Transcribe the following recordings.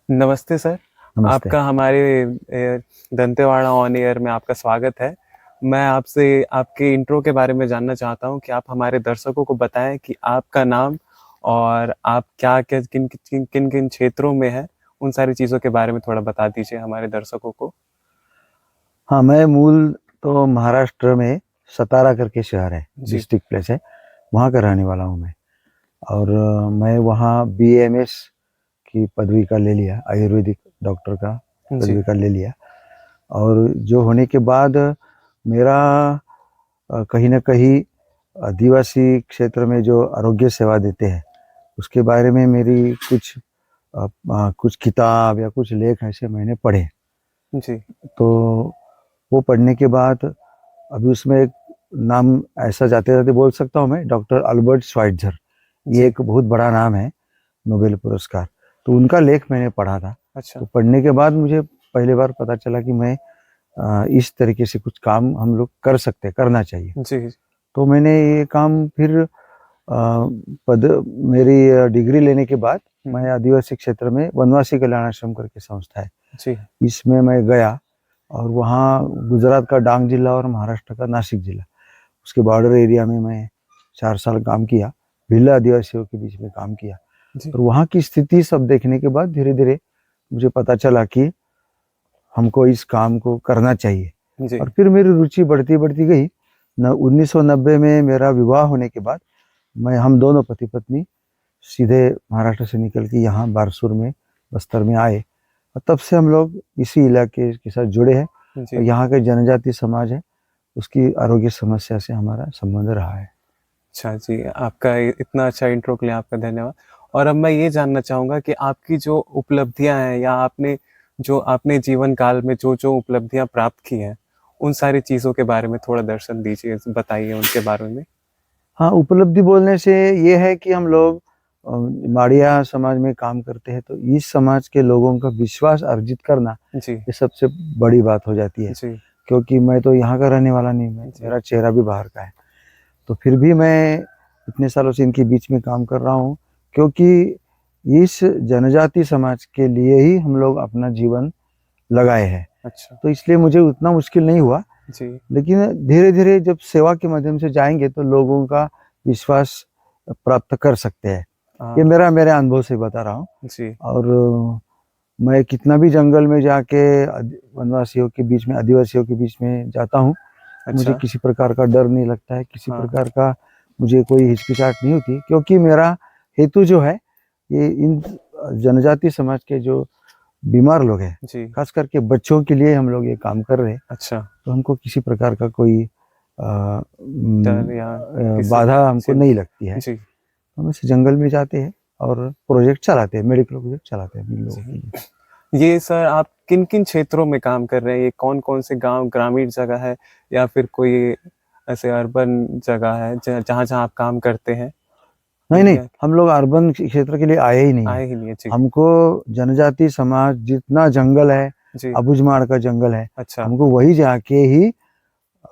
नमस्ते सर। नमस्ते। आपका हमारे दंतेवाड़ा ऑन एयर में आपका स्वागत है। मैं आपसे आपके इंट्रो के बारे में जानना चाहता हूँ कि आप हमारे दर्शकों को बताएँ कि आपका नाम और आप क्या-क्या किन-किन क्षेत्रों में हैं, उन सारी चीज़ों के बारे में थोड़ा बता दीजिए हमारे दर्शकों को। हाँ, मैं मूल तो महाराष्ट्र में सतारा करके शहर है, जी, डिस्ट्रिक्ट प्लेस है, वहाँ का रहने वाला हूँ मैं। और मैं वहाँ बीएमएस की पदवी का ले लिया, आयुर्वेदिक डॉक्टर का जी, पदवी का ले लिया। और जो होने के बाद मेरा कहीं न कहीं आदिवासी क्षेत्र में जो आरोग्य सेवा देते हैं, उसके बारे में मेरी कुछ किताब या कुछ लेख ऐसे मैंने पढ़े। जी, तो वो पढ़ने के बाद अभी उसमें एक नाम ऐसा जाते-जाते बोल सकता हूँ मैं, डॉक्टर अल्बर्ट श्वाइट्ज़र। ये जी। एक बहुत बड़ा नाम है, नोबेल पुरस्कार। तो उनका लेख मैंने पढ़ा था। अच्छा। तो पढ़ने के बाद मुझे पहली बार पता चला कि मैं इस तरीके से कुछ काम हम लोग कर सकते हैं, करना चाहिए। जी, तो मैंने ये काम फिर पद मेरी डिग्री लेने के बाद मैं हुँ, आदिवासी क्षेत्र में वनवासी कल्याण आश्रम करके संस्था है, जी, इसमें मैं गया। और वहाँ गुजरात का डांग जिला और महाराष्ट्र का नासिक जिला, उसके बॉर्डर एरिया में मैं 4 साल काम किया, भिल्ल आदिवासियों के बीच में काम किया। जी, और वहाँ की स्थिति सब देखने के बाद धीरे-धीरे मुझे पता चला कि हमको इस काम को करना चाहिए। जी, और फिर मेरी रुचि बढ़ती-बढ़ती गई। 1990 में मेरा विवाह होने के बाद हम दोनों पति-पत्नी सीधे महाराष्ट्र से निकल के यहाँ बारसूर में, बस्तर में आए। और तब से हम लोग इसी इलाके के साथ जुड़े हैं। और जी। यहाँ के जनजाति समाज है, उसकी आरोग्य समस्या से हमारा संबंध रहा है। अच्छा जी, आपका इतना अच्छा इंट्रो के लिए आपका धन्यवाद। और अब मैं ये जानना चाहूँगा कि आपकी जो उपलब्धियाँ हैं या आपने जीवन काल में जो-जो उपलब्धियाँ प्राप्त की हैं, उन सारी चीज़ों के बारे में थोड़ा दर्शन दीजिए, बताइए उनके बारे में? हाँ, उपलब्धि बोलने से ये है कि हम लोग माड़िया समाज में काम करते हैं, तो इस समाज के लोगों का विश्वास अर्जित करना, जी, ये सबसे बड़ी बात हो जाती है। जी, क्योंकि मैं तो यहाँ का रहने वाला नहीं, जी, मेरा चेहरा भी बाहर का है। तो फिर भी मैं इतने सालों से इनके बीच में काम कर रहा हूँ, क्योंकि इस जनजाति समाज के लिए ही हम लोग अपना जीवन लगाए हैं। अच्छा, तो इसलिए मुझे उतना मुश्किल नहीं हुआ। जी, लेकिन धीरे-धीरे जब सेवा के माध्यम से जाएँगे तो लोगों का विश्वास प्राप्त कर सकते हैं। ये हाँ, मेरे अनुभव से बता रहा हूँ। जी, और मैं कितना भी जंगल में जाके वनवासियों के बीच में, आदिवासियों के बीच में जाता हूँ, मुझे अच्छा, किसी प्रकार का डर नहीं लगता है, किसी हाँ, प्रकार का मुझे कोई हिचकिचाहट नहीं होती, क्योंकि मेरा हेतु जो है, ये इन जनजाति समाज के जो बीमार लोग हैं, जी, खास करके बच्चों के लिए हम लोग ये काम कर रहे हैं। अच्छा, तो हमको किसी प्रकार का कोई डर या किसी बाधा हमको चिन नहीं लगती है। जी, हम ऐसे जंगल में जाते हैं और प्रोजेक्ट चलाते हैं, मेडिकल प्रोजेक्ट चलाते हैं इन लोगों जी। के लिए। ये सर आप किन-किन क्षेत्रों में काम कर रहे हैं? ये कौन-कौन से गाँव, ग्रामीण जगह है या फिर कोई ऐसे अर्बन जगह है जहाँ-जहाँ आप काम करते हैं? नहीं, इंडिया के हम लोग अर्बन क्षेत्र के लिए आए ही नहीं है। आए ही नहीं है। जी, हमको जनजाति समाज जितना जंगल है, जी। अबूझमाड़ का जंगल है, अच्छा, हमको वही जाके ही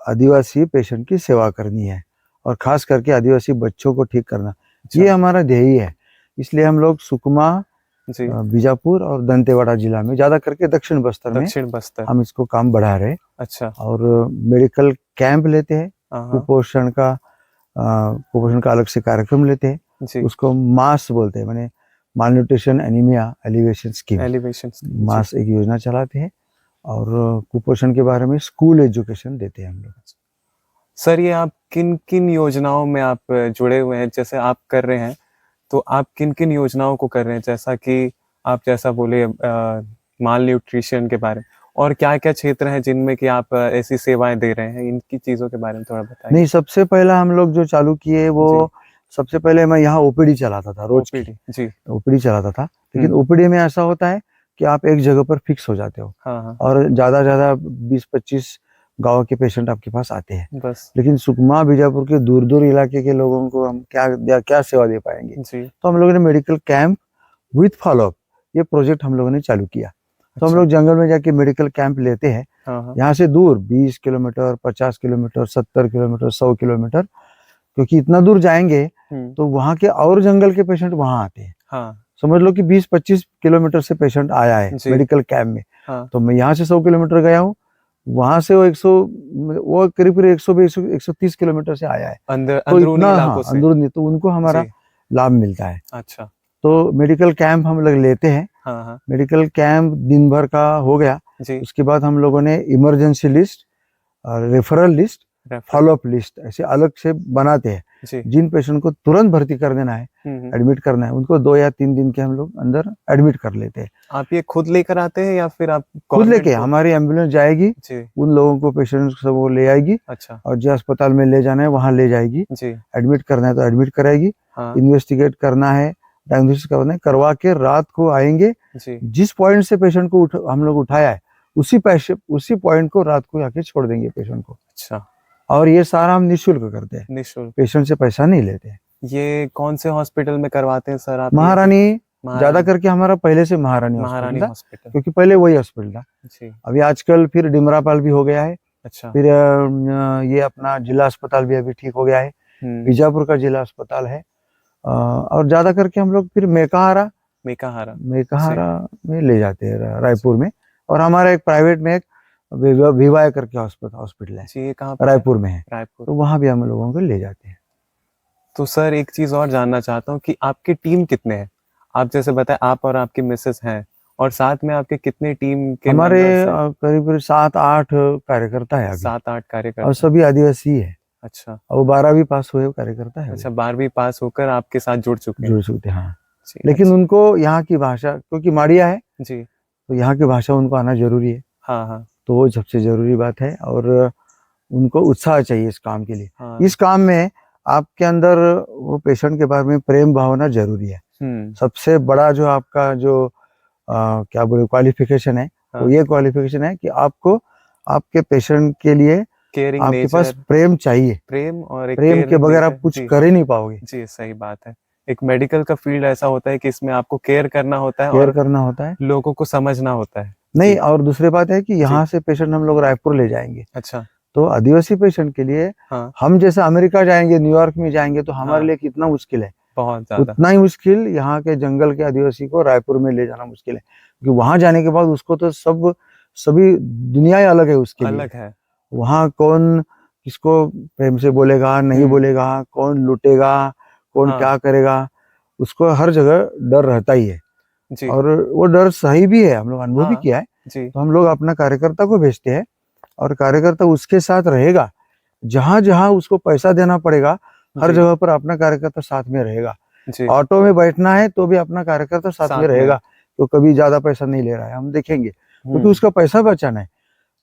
आदिवासी पेशेंट की सेवा करनी है। और खास करके आदिवासी बच्चों को ठीक करना, ये अच्छा। हमारा ध्येय है। इसलिए हम लोग सुकमा, जी, बीजापुर और दंतेवाड़ा जिला में, ज़्यादा करके दक्षिण बस्तर में दक्षिण बस्तर। हम इसको काम बढ़ा रहे हैं। अच्छा। और मेडिकल कैंप लेते हैं, हाँ, हाँ। कुपोषण का कुपोषण का अलग से कार्यक्रम लेते हैं। जी, उसको मास बोलते हैं, माने malnutrition anaemia elevation scheme. Elevation scheme. जी। मास एक योजना चलाते हैं। और कुपोषण के बारे में स्कूल एजुकेशन देते हैं हम लोग। सर ये आप किन-किन योजनाओं में आप जुड़े हुए हैं? जैसे आप कर रहे हैं, तो आप किन-किन योजनाओं को कर रहे हैं? जैसा कि आप जैसा बोले माल न्यूट्रिशन के बारे में और क्या-क्या क्षेत्र हैं जिनमें कि आप ऐसी सेवाएँ दे रहे हैं? इनकी चीज़ों के बारे में थोड़ा बताइए। नहीं, सबसे पहला हम लोग जो चालू किए वो, जी, सबसे पहले मैं यहाँ ओपीडी चलाता था रोज की, ओपीडी। जी। ओपीडी चलाता था। लेकिन हुँ। ओपीडी में ऐसा होता है कि आप एक जगह पर फिक्स हो जाते हो हाँ, हाँ। और ज़्यादा से ज़्यादा 20-25 गाँव के पेशेंट आपके पास आते हैं। बस। लेकिन सुकमा, बीजापुर के दूर-दूर इलाके के लोगों को हम क्या सेवा दे पाएँगे? जी। तो हम लोगों ने मेडिकल कैंप विथ फ़ॉलो-अप, ये प्रोजेक्ट हम लोगों ने चालू किया। तो हम अच्छा। लोग जंगल में जाके मेडिकल कैंप लेते हैं, हाँ, हाँ। यहाँ से दूर 20 किलोमीटर, 50 किलोमीटर, 70 किलोमीटर, 100 किलोमीटर, क्योंकि इतना दूर जाएँगे हुँ। तो वहाँ के और जंगल के पेशेंट वहाँ आते हैं। हाँ। समझ लो कि 20-25 किलोमीटर से पेशेंट आया है जी। मेडिकल कैंप में। हाँ। तो मैं यहाँ से 100 किलोमीटर गया हूँ, वहां से वो करीब 130 किलोमीटर से आया है। अंदर तो अंदरूनी इतना, इलाकों हाँ, से। अंदरूनी, तो उनको हमारा जी। लाभ मिलता है। अच्छा। तो मेडिकल कैंप हम लोग लेते हैं। हाँ हाँ। मेडिकल कैंप दिन भर का हो गया, जी। उसके बाद हम लोगों ने emergency list, referral list, refer. Follow up list ऐसे अलग से बनाते हैं। जी। जिन पेशेंट को तुरंत भर्ती कर देना है, एडमिट करना है, उनको 2 या 3 दिन के हम लोग अंदर एडमिट कर लेते हैं। आप ये खुद लेकर आते हैं या फिर आप खुद गवर्नमेंट लेके को? हमारी एम्बुलेंस जाएगी, जी। उन लोगों को, पेशेंट्स को वो ले आएगी, अच्छा। और जो अस्पताल में ले जाना है वहाँ ले जाएगी। जी। एडमिट करना है तो एडमिट कराएगी, हाँ। इन्वेस्टिगेट करना है, डायग्नोसिस करना है, करवा के रात को आएंगे। जी। जिस पॉइंट से पेशेंट को हम लोग उठाया है, उसी पॉइंट को रात को आके छोड़ देंगे पेशेंट को। अच्छा। और ये सारा हम निःशुल्क करते हैं, निःशुल्क। पेशेंट से पैसा नहीं लेते हैं। ये कौन से हॉस्पिटल में करवाते हैं सर आप? महारानी, ज्यादा महारानी। करके हमारा पहले से महारानी महारानी हॉस्पिटल था, हॉस्पिटल। क्योंकि पहले वही हॉस्पिटल था। जी। अभी आजकल फिर डिमरापाल भी हो गया है, अच्छा। फिर ये अपना जिला अस्पताल भी अभी ठीक हो गया है, बीजापुर का जिला अस्पताल है। और ज्यादा करके हम लोग फिर मेकाहारा मेकाहारा में ले जाते हैं, रायपुर में। और हमारा एक प्राइवेट में एक विवाय करके हॉस्पिटल है, जी। ये कहाँ पर है? रायपुर में है, रायपुर। तो वहां भी हम लोगों को ले जाते हैं। तो सर एक चीज और जानना चाहता हूँ कि आपकी टीम कितने हैं? आप जैसे बताए आप और आपकी मिसेस हैं, और साथ में आपके कितने टीम के हमारे मेंबर्स हैं? करीब 7-8 कार्यकर्ता है अभी, 7-8 कार्यकर्ता। और सभी आदिवासी है। अच्छा। और वो 12वीं पास हुए कार्यकर्ता है, अच्छा, 12वीं पास होकर आपके साथ जुड़ चुके हैं। जुड़ सकते हैं, हाँ। जी। लेकिन अच्छा। उनको यहाँ की भाषा, क्योंकि माड़िया है जी। तो यहाँ की भाषा उनको आना जरूरी है। हाँ हाँ। तो वो सबसे जरूरी बात है, और उनको उत्साह चाहिए इस काम के लिए। हाँ। इस काम में आपके अंदर वो पेशेंट के बारे में प्रेम भावना जरूरी है। सबसे बड़ा जो आपका जो क्या बोले क्वालिफिकेशन है, हाँ। वो ये क्वालिफिकेशन है कि आपको आपके पेशेंट के लिए केयरिंग आपके नेचर, पास प्रेम चाहिए। प्रेम और एक प्रेम के केयरिंग बगैर आप नेचर। कुछ जी। कर ही नहीं पाओगे। जी, सही बात है। एक मेडिकल का फील्ड ऐसा होता है कि इसमें आपको केयर करना होता है केयर और करना होता है, लोगों को समझना होता है। नहीं। जी। और दूसरी बात है कि जी। यहाँ से पेशेंट हम लोग रायपुर ले जाएंगे, अच्छा। तो आदिवासी पेशेंट के लिए हाँ। हम जैसे अमेरिका जाएंगे, न्यूयॉर्क में जाएंगे, तो हमारे हाँ। लिए कितना मुश्किल है, बहुत ज्यादा। उतना ही मुश्किल यहाँ के जंगल के आदिवासी को रायपुर में ले जाना मुश्किल है। क्योंकि वहां जाने के बाद उसको तो सभी दुनिया ही अलग है उसके लिए। अलग है। वहाँ कौन किसको प्रेम से बोलेगा, नहीं बोलेगा, कौन लूटेगा, कौन हाँ। क्या करेगा, उसको हर जगह डर रहता ही है। जी। और वो डर सही भी है, हम लोग अनुभव भी हाँ। किया है। जी। तो हम लोग अपना कार्यकर्ता को भेजते हैं, और कार्यकर्ता उसके साथ रहेगा। जहां जहां उसको पैसा देना पड़ेगा, हर जी। जगह पर अपना कार्यकर्ता साथ में रहेगा। जी। ऑटो में बैठना है तो भी अपना कार्यकर्ता साथ में रहेगा, तो कभी ज्यादा पैसा नहीं ले रहा है, हम देखेंगे, क्योंकि उसका पैसा बचाना है।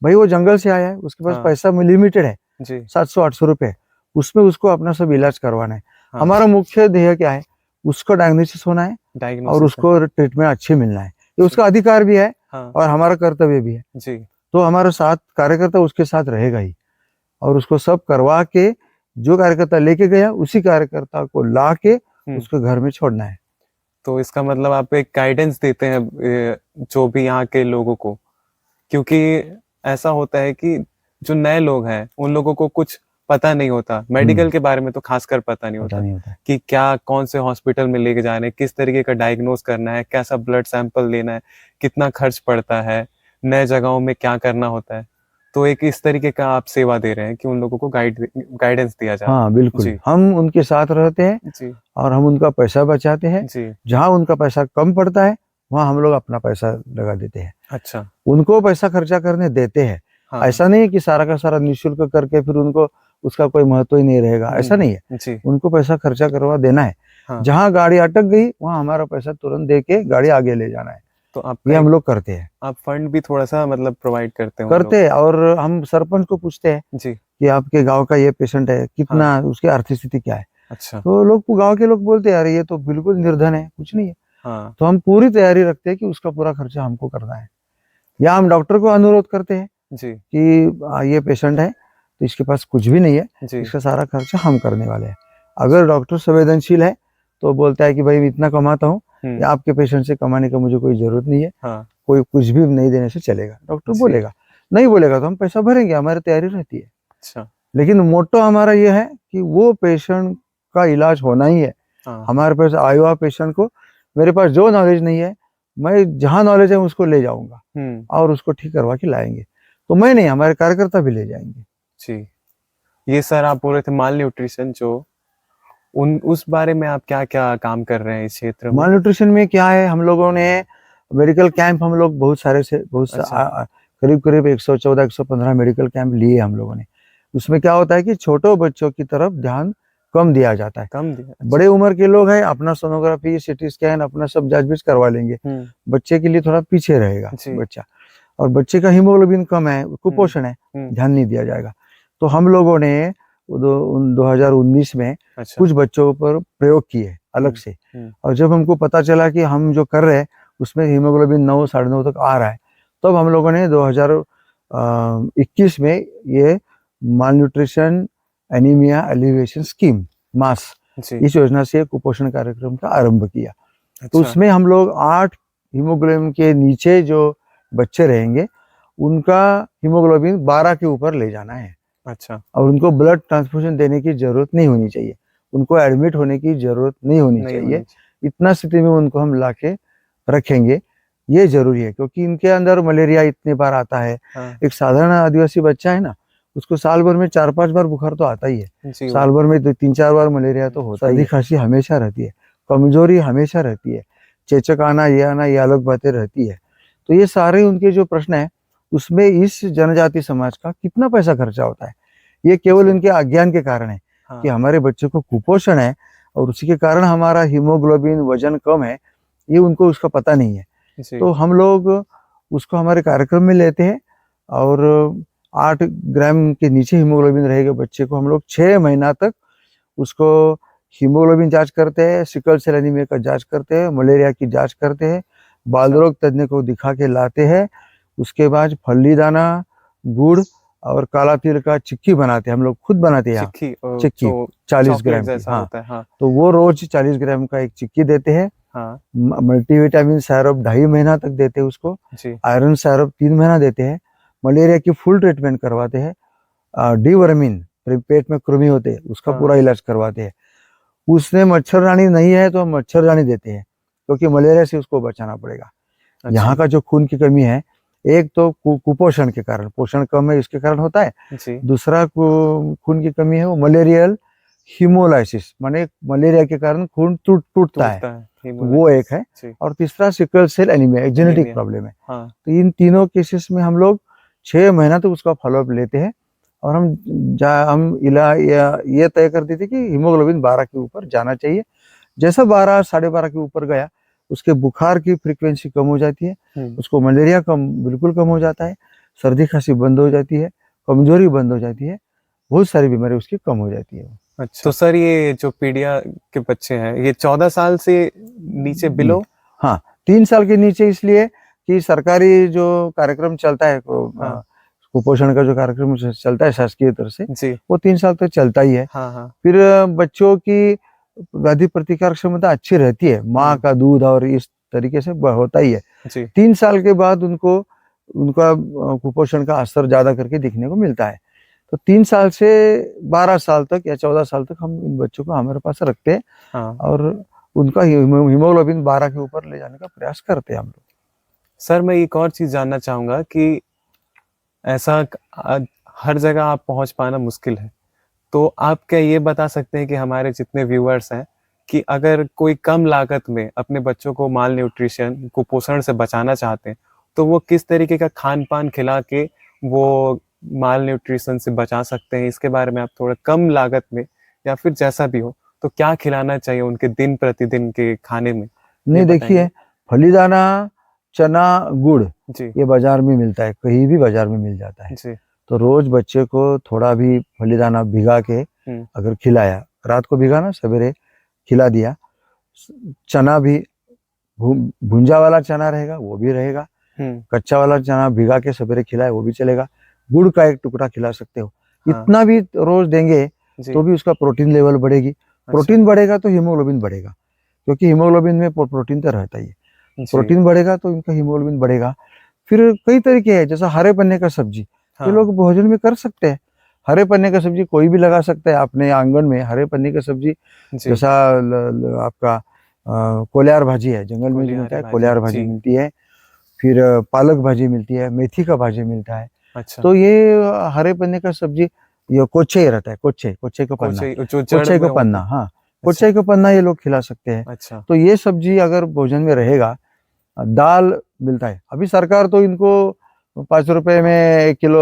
भाई वो जंगल से आया है, उसके पास हाँ। पैसा लिमिटेड है, जी। 700-800 रुपए, उसमें उसको अपना सब इलाज करवाना है। हाँ। हमारा मुख्य ध्येय क्या है, उसको डायग्नोसिस होना है, और डायग्नोसिस उसको ट्रीटमेंट अच्छी मिलना है। ये जी। उसका अधिकार भी है, हाँ। और हमारा कर्तव्य भी है। जी। तो हमारे साथ कार्यकर्ता उसके साथ रहेगा ही, और उसको सब करवा के, जो कार्यकर्ता लेके गया उसी कार्यकर्ता को ला के उसके घर में छोड़ना है। तो इसका मतलब आप एक गाइडेंस देते हैं जो भी यहाँ के लोगों को, क्योंकि ऐसा होता है कि जो नए लोग हैं उन लोगों को कुछ पता नहीं होता, मेडिकल के बारे में तो खासकर पता नहीं होता कि क्या कौन से हॉस्पिटल में लेके जाना है, किस तरीके का डायग्नोस करना है, कैसा ब्लड सैंपल लेना है, कितना खर्च पड़ता है, नए जगहों में क्या करना होता है। तो एक इस तरीके का आप सेवा दे रहे हैं कि उन लोगों को गाइडेंस दिया जाए। हाँ बिल्कुल, हम उनके साथ रहते हैं जी। और हम उनका पैसा बचाते हैं। जी। जहाँ उनका पैसा कम पड़ता है वहाँ हम लोग अपना पैसा लगा देते हैं। अच्छा। उनको पैसा खर्चा करने देते हैं। हाँ। ऐसा नहीं है कि सारा का सारा निःशुल्क करके फिर उनको उसका कोई महत्व ही नहीं रहेगा, ऐसा नहीं है। जी। उनको पैसा खर्चा करवा देना है। हाँ। जहाँ गाड़ी अटक गई वहाँ हमारा पैसा तुरंत दे के गाड़ी आगे ले जाना है। तो आप ये हम लोग करते हैं। आप फंड भी थोड़ा सा मतलब प्रोवाइड करते हैं, और हम सरपंच को पूछते हैं जी कि आपके गांव का ये पेशेंट है, कितना उसकी आर्थिक स्थिति क्या है। अच्छा। तो लोग गांव के लोग बोलते हैं अरे ये तो बिल्कुल निर्धन है, कुछ नहीं है। हाँ। तो हम पूरी तैयारी रखते हैं कि उसका पूरा खर्चा हमको करना है। या हम डॉक्टर को अनुरोध करते हैं जी कि ये पेशेंट है तो इसके पास कुछ भी नहीं है, इसका सारा खर्चा हम करने वाले हैं। अगर डॉक्टर संवेदनशील है तो बोलता है कि भाई मैं इतना कमाता हूँ, आपके पेशेंट से कमाने का मुझे कोई जरूरत नहीं है। हाँ। कोई कुछ भी नहीं देने से चलेगा, डॉक्टर बोलेगा। नहीं बोलेगा तो हम पैसा भरेंगे, हमारी तैयारी रहती है। अच्छा। लेकिन मोटो हमारा ये है कि वो पेशेंट का इलाज होना ही है। हाँ। हमारे पास आए हुआ पेशेंट को मेरे पास जो नॉलेज नहीं है, मैं जहाँ नॉलेज है उसको ले जाऊंगा और उसको ठीक करवा के लाएंगे। तो मैं नहीं, हमारे कार्यकर्ता भी ले जाएंगे। जी। ये सर आप बोल रहे थे माल न्यूट्रिशन, जो उस बारे में आप क्या क्या काम कर रहे हैं इस क्षेत्र में? माल न्यूट्रिशन में क्या है, हम लोगों ने मेडिकल कैंप, हम लोग बहुत सारे से अच्छा। करीब करीब 114 115 मेडिकल कैंप लिए हम लोगों ने। उसमें क्या होता है कि छोटे बच्चों की तरफ ध्यान कम दिया जाता है। कम दिया? अच्छा। बड़े उम्र के लोग हैं, अपना सोनोग्राफी, सिटी स्कैन, अपना सब जांच बीच करवा लेंगे। बच्चे के लिए थोड़ा पीछे रहेगा जी। बच्चा, और बच्चे का हीमोग्लोबिन कम है, कुपोषण है, ध्यान नहीं दिया जाएगा। तो हम लोगों ने 2019 में अच्छा। कुछ बच्चों पर प्रयोग किए अलग से, और जब हमको पता चला कि हम जो कर रहे हैं उसमें हीमोग्लोबिन 9 9.5 तक आ रहा है, तब हम लोगों ने 2021 में ये माल न्यूट्रिशन एनीमिया एलिवेशन स्कीम मास, इस योजना से कुपोषण कार्यक्रम का आरंभ किया। अच्छा। तो उसमें हम लोग 8 हीमोग्लोबिन के नीचे जो बच्चे रहेंगे उनका हीमोग्लोबिन 12 के ऊपर ले जाना है। अच्छा। और उनको ब्लड ट्रांसफ्यूजन देने की जरूरत नहीं होनी चाहिए, उनको एडमिट होने की जरूरत नहीं होनी चाहिए। इतना स्थिति में उनको हम लाके रखेंगे, ये जरूरी है, क्योंकि इनके अंदर मलेरिया इतने बार आता है। एक साधारण आदिवासी बच्चा है ना, उसको साल भर में 4-5 बार बुखार तो आता ही है, साल भर में 3-4 बार मलेरिया तो होता ही है। सर्दी खांसी हमेशा रहती है, कमजोरी हमेशा रहती है, चेचक आना ये अलग बातें रहती है। तो ये सारे उनके जो प्रश्न है, उसमें इस जनजाति समाज का कितना पैसा खर्चा होता है, ये केवल इनके अज्ञान के कारण है कि हमारे बच्चे को कुपोषण है और उसी के कारण हमारा हीमोग्लोबिन वजन कम है, ये उनको उसका पता नहीं है। तो हम लोग उसको हमारे कार्यक्रम में लेते हैं, और 8 ग्राम के नीचे हीमोग्लोबिन रहेगा बच्चे को, हम लोग 6 महीना तक उसको हीमोग्लोबिन जांच करते हैं, सिकल सेल एनीमिया का जांच करते हैं, मलेरिया की जांच करते हैं, बाल रोग तज्ञ को दिखा के लाते हैं। उसके बाद फल्ली दाना, गुड़ और काला तिल का चिक्की बनाते हैं, हम लोग खुद बनाते हैं। चिक्की 40 ग्राम की, हाँ। तो वो रोज 40 ग्राम का एक चिक्की देते हैं। मल्टीविटामिन सैरप 2.5 महीना तक देते हैं उसको, आयरन सैरप 3 महीना देते हैं, मलेरिया की फुल ट्रीटमेंट करवाते हैं, डीवर्मिन, पेट में कृमि होते हैं उसका पूरा इलाज करवाते हैं। उसने मच्छरदानी नहीं है तो हम मच्छरदानी देते हैं, क्योंकि मलेरिया से उसको बचाना पड़ेगा। यहाँ का जो खून की कमी है, एक तो कुपोषण के कारण, पोषण कम है इसके कारण होता है। दूसरा खून की कमी है वो मलेरियल हीमोलाइसिस, माने मलेरिया के कारण खून टूटता है, वो एक है। और तीसरा सिकल सेल एनीमिया, एक जेनेटिक प्रॉब्लम है। तो इन तीनों केसेस में हम लोग 6 महीना तक उसका फॉलोअप लेते हैं, और हम ये तय कर देते कि हीमोग्लोबिन 12 के ऊपर जाना चाहिए। जैसा 12 12.5 के ऊपर गया, उसके बुखार की फ्रीक्वेंसी कम हो जाती है, उसको मलेरिया बिल्कुल कम हो जाता है, सर्दी खांसी बंद हो जाती है, कमजोरी बंद हो जाती है, बहुत सारी बीमारी उसकी कम हो जाती है। अच्छा। तो सर ये जो पीडिया के बच्चे हैं, ये 14 साल से नीचे बिलो? हाँ, 3 साल के नीचे, इसलिए कि सरकारी जो कार्यक्रम चलता है, कुपोषण का जो कार्यक्रम चलता है शासकीय तरफ से, वो 3 साल तक चलता ही है। फिर बच्चों की व्याधि प्रतिकार क्षमता अच्छी रहती है, माँ का दूध और इस तरीके से होता ही है। 3 साल के बाद उनका कुपोषण का असर ज्यादा करके दिखने को मिलता है। तो 3 साल से 12 साल तक या 14 साल तक हम इन बच्चों को हमारे पास रखते हैं, और उनका हीमोग्लोबिन 12 के ऊपर ले जाने का प्रयास करते हैं हम लोग। सर मैं एक और चीज जानना चाहूंगा कि ऐसा हर जगह आप पहुंच पाना मुश्किल है, तो आप क्या ये बता सकते हैं कि हमारे जितने व्यूअर्स हैं, कि अगर कोई कम लागत में अपने बच्चों को माल न्यूट्रिशन, कुपोषण से बचाना चाहते हैं, तो वो किस तरीके का खान पान खिला के वो माल न्यूट्रिशन से बचा सकते हैं? इसके बारे में आप थोड़ा कम लागत में, या फिर जैसा भी हो, तो क्या खिलाना चाहिए उनके दिन प्रतिदिन के खाने में? नहीं, देखिए, फली दाना, चना, गुड़ ये बाजार में मिलता है, कहीं भी बाजार में मिल जाता है। तो रोज बच्चे को थोड़ा भी फली दाना भिगा के अगर खिलाया, रात को भिगाना, सवेरे खिला दिया। चना भी भुंजा वाला चना रहेगा वो भी रहेगा, कच्चा वाला चना भिगा के सवेरे खिलाए वो भी चलेगा। गुड़ का एक टुकड़ा खिला सकते हो। इतना भी रोज देंगे तो भी उसका प्रोटीन लेवल बढ़ेगी। प्रोटीन बढ़ेगा तो हीमोग्लोबिन बढ़ेगा, क्योंकि हीमोग्लोबिन में प्रोटीन तो रहता ही है। प्रोटीन बढ़ेगा तो इनका हीमोग्लोबिन बढ़ेगा। फिर कई तरीके हैं, जैसा हरे पन्ने का सब्जी, ये लोग भोजन में कर सकते हैं। हरे पन्ने का सब्जी कोई भी लगा सकता है अपने आंगन में। हरे पन्ने का सब्जी जैसा आपका कोल्यार भाजी है, जंगल में जो मिलता है कोल्यार भाजी मिलती है, फिर पालक भाजी मिलती है, मेथी का भाजी मिलता है। अच्छा, तो ये हरे पन्ने का सब्जी, ये कोच्चे ही रहता है, कोच्चे कोच्चे का पन्ना, जो जड़ कोच्चे में का पन्ना, होता है। हाँ कोच्चे का पन्ना ये लोग खिला सकते हैं। अच्छा, तो ये सब्जी अगर भोजन में रहेगा, दाल मिलता है, अभी सरकार तो इनको 5 रुपए में 1 किलो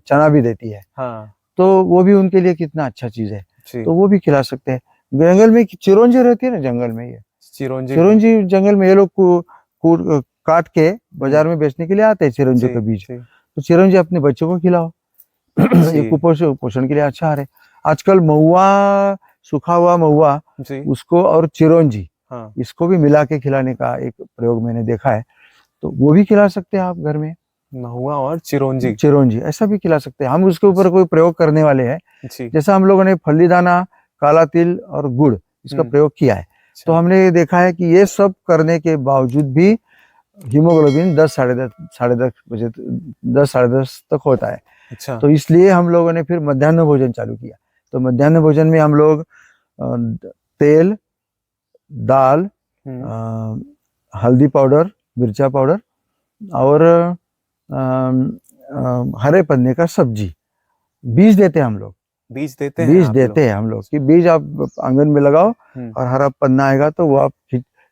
चना भी देती है, हाँ, तो वो भी उनके लिए कितना अच्छा चीज है, जी, तो वो भी खिला सकते हैं। जंगल में चिरौंजी रहती है ना, जंगल में ये चिरौंजी भी। चिरौंजी जंगल में ये लोग काट के बाजार में बेचने के लिए आते हैं चिरौंजी जी, का बीज। जी, तो चिरौंजी अपने बच्चों को खिलाओ, ये जी, कुपोषण पोषण के लिए अच्छा है। आजकल महुआ, सूखा हुआ महुआ, जी, उसको और चिरौंजी, हाँ, इसको भी मिला के खिलाने का एक प्रयोग मैंने देखा है, तो वो भी खिला सकते हैं आप घर में। महुआ और चिरौंजी। चिरौंजी ऐसा भी खिला सकते हैं हम, उसके ऊपर कोई प्रयोग करने वाले हैं। जी, जैसा हम लोगों ने फली दाना, काला तिल और गुड़ इसका प्रयोग किया है, तो अच्छा, हमने ये देखा है कि ये सब करने के बावजूद भी हीमोग्लोबिन 10 साढ़े 10 बजे 10 साढ़े 10 तक होता है। अच्छा, तो इसलिए हम लोगों ने फिर मध्याह्न भोजन चालू किया। तो मध्याह्न भोजन में हम लोग तेल, दाल, हुँ, हल्दी पाउडर, मिर्चा पाउडर और हरे पन्ने का सब्जी, बीज देते हैं हम लोग, बीज देते हैं बीज आप लोग? देते हैं हम लोग कि बीज आप आंगन में लगाओ हुँ, और हरा पन्ना आएगा तो वो आप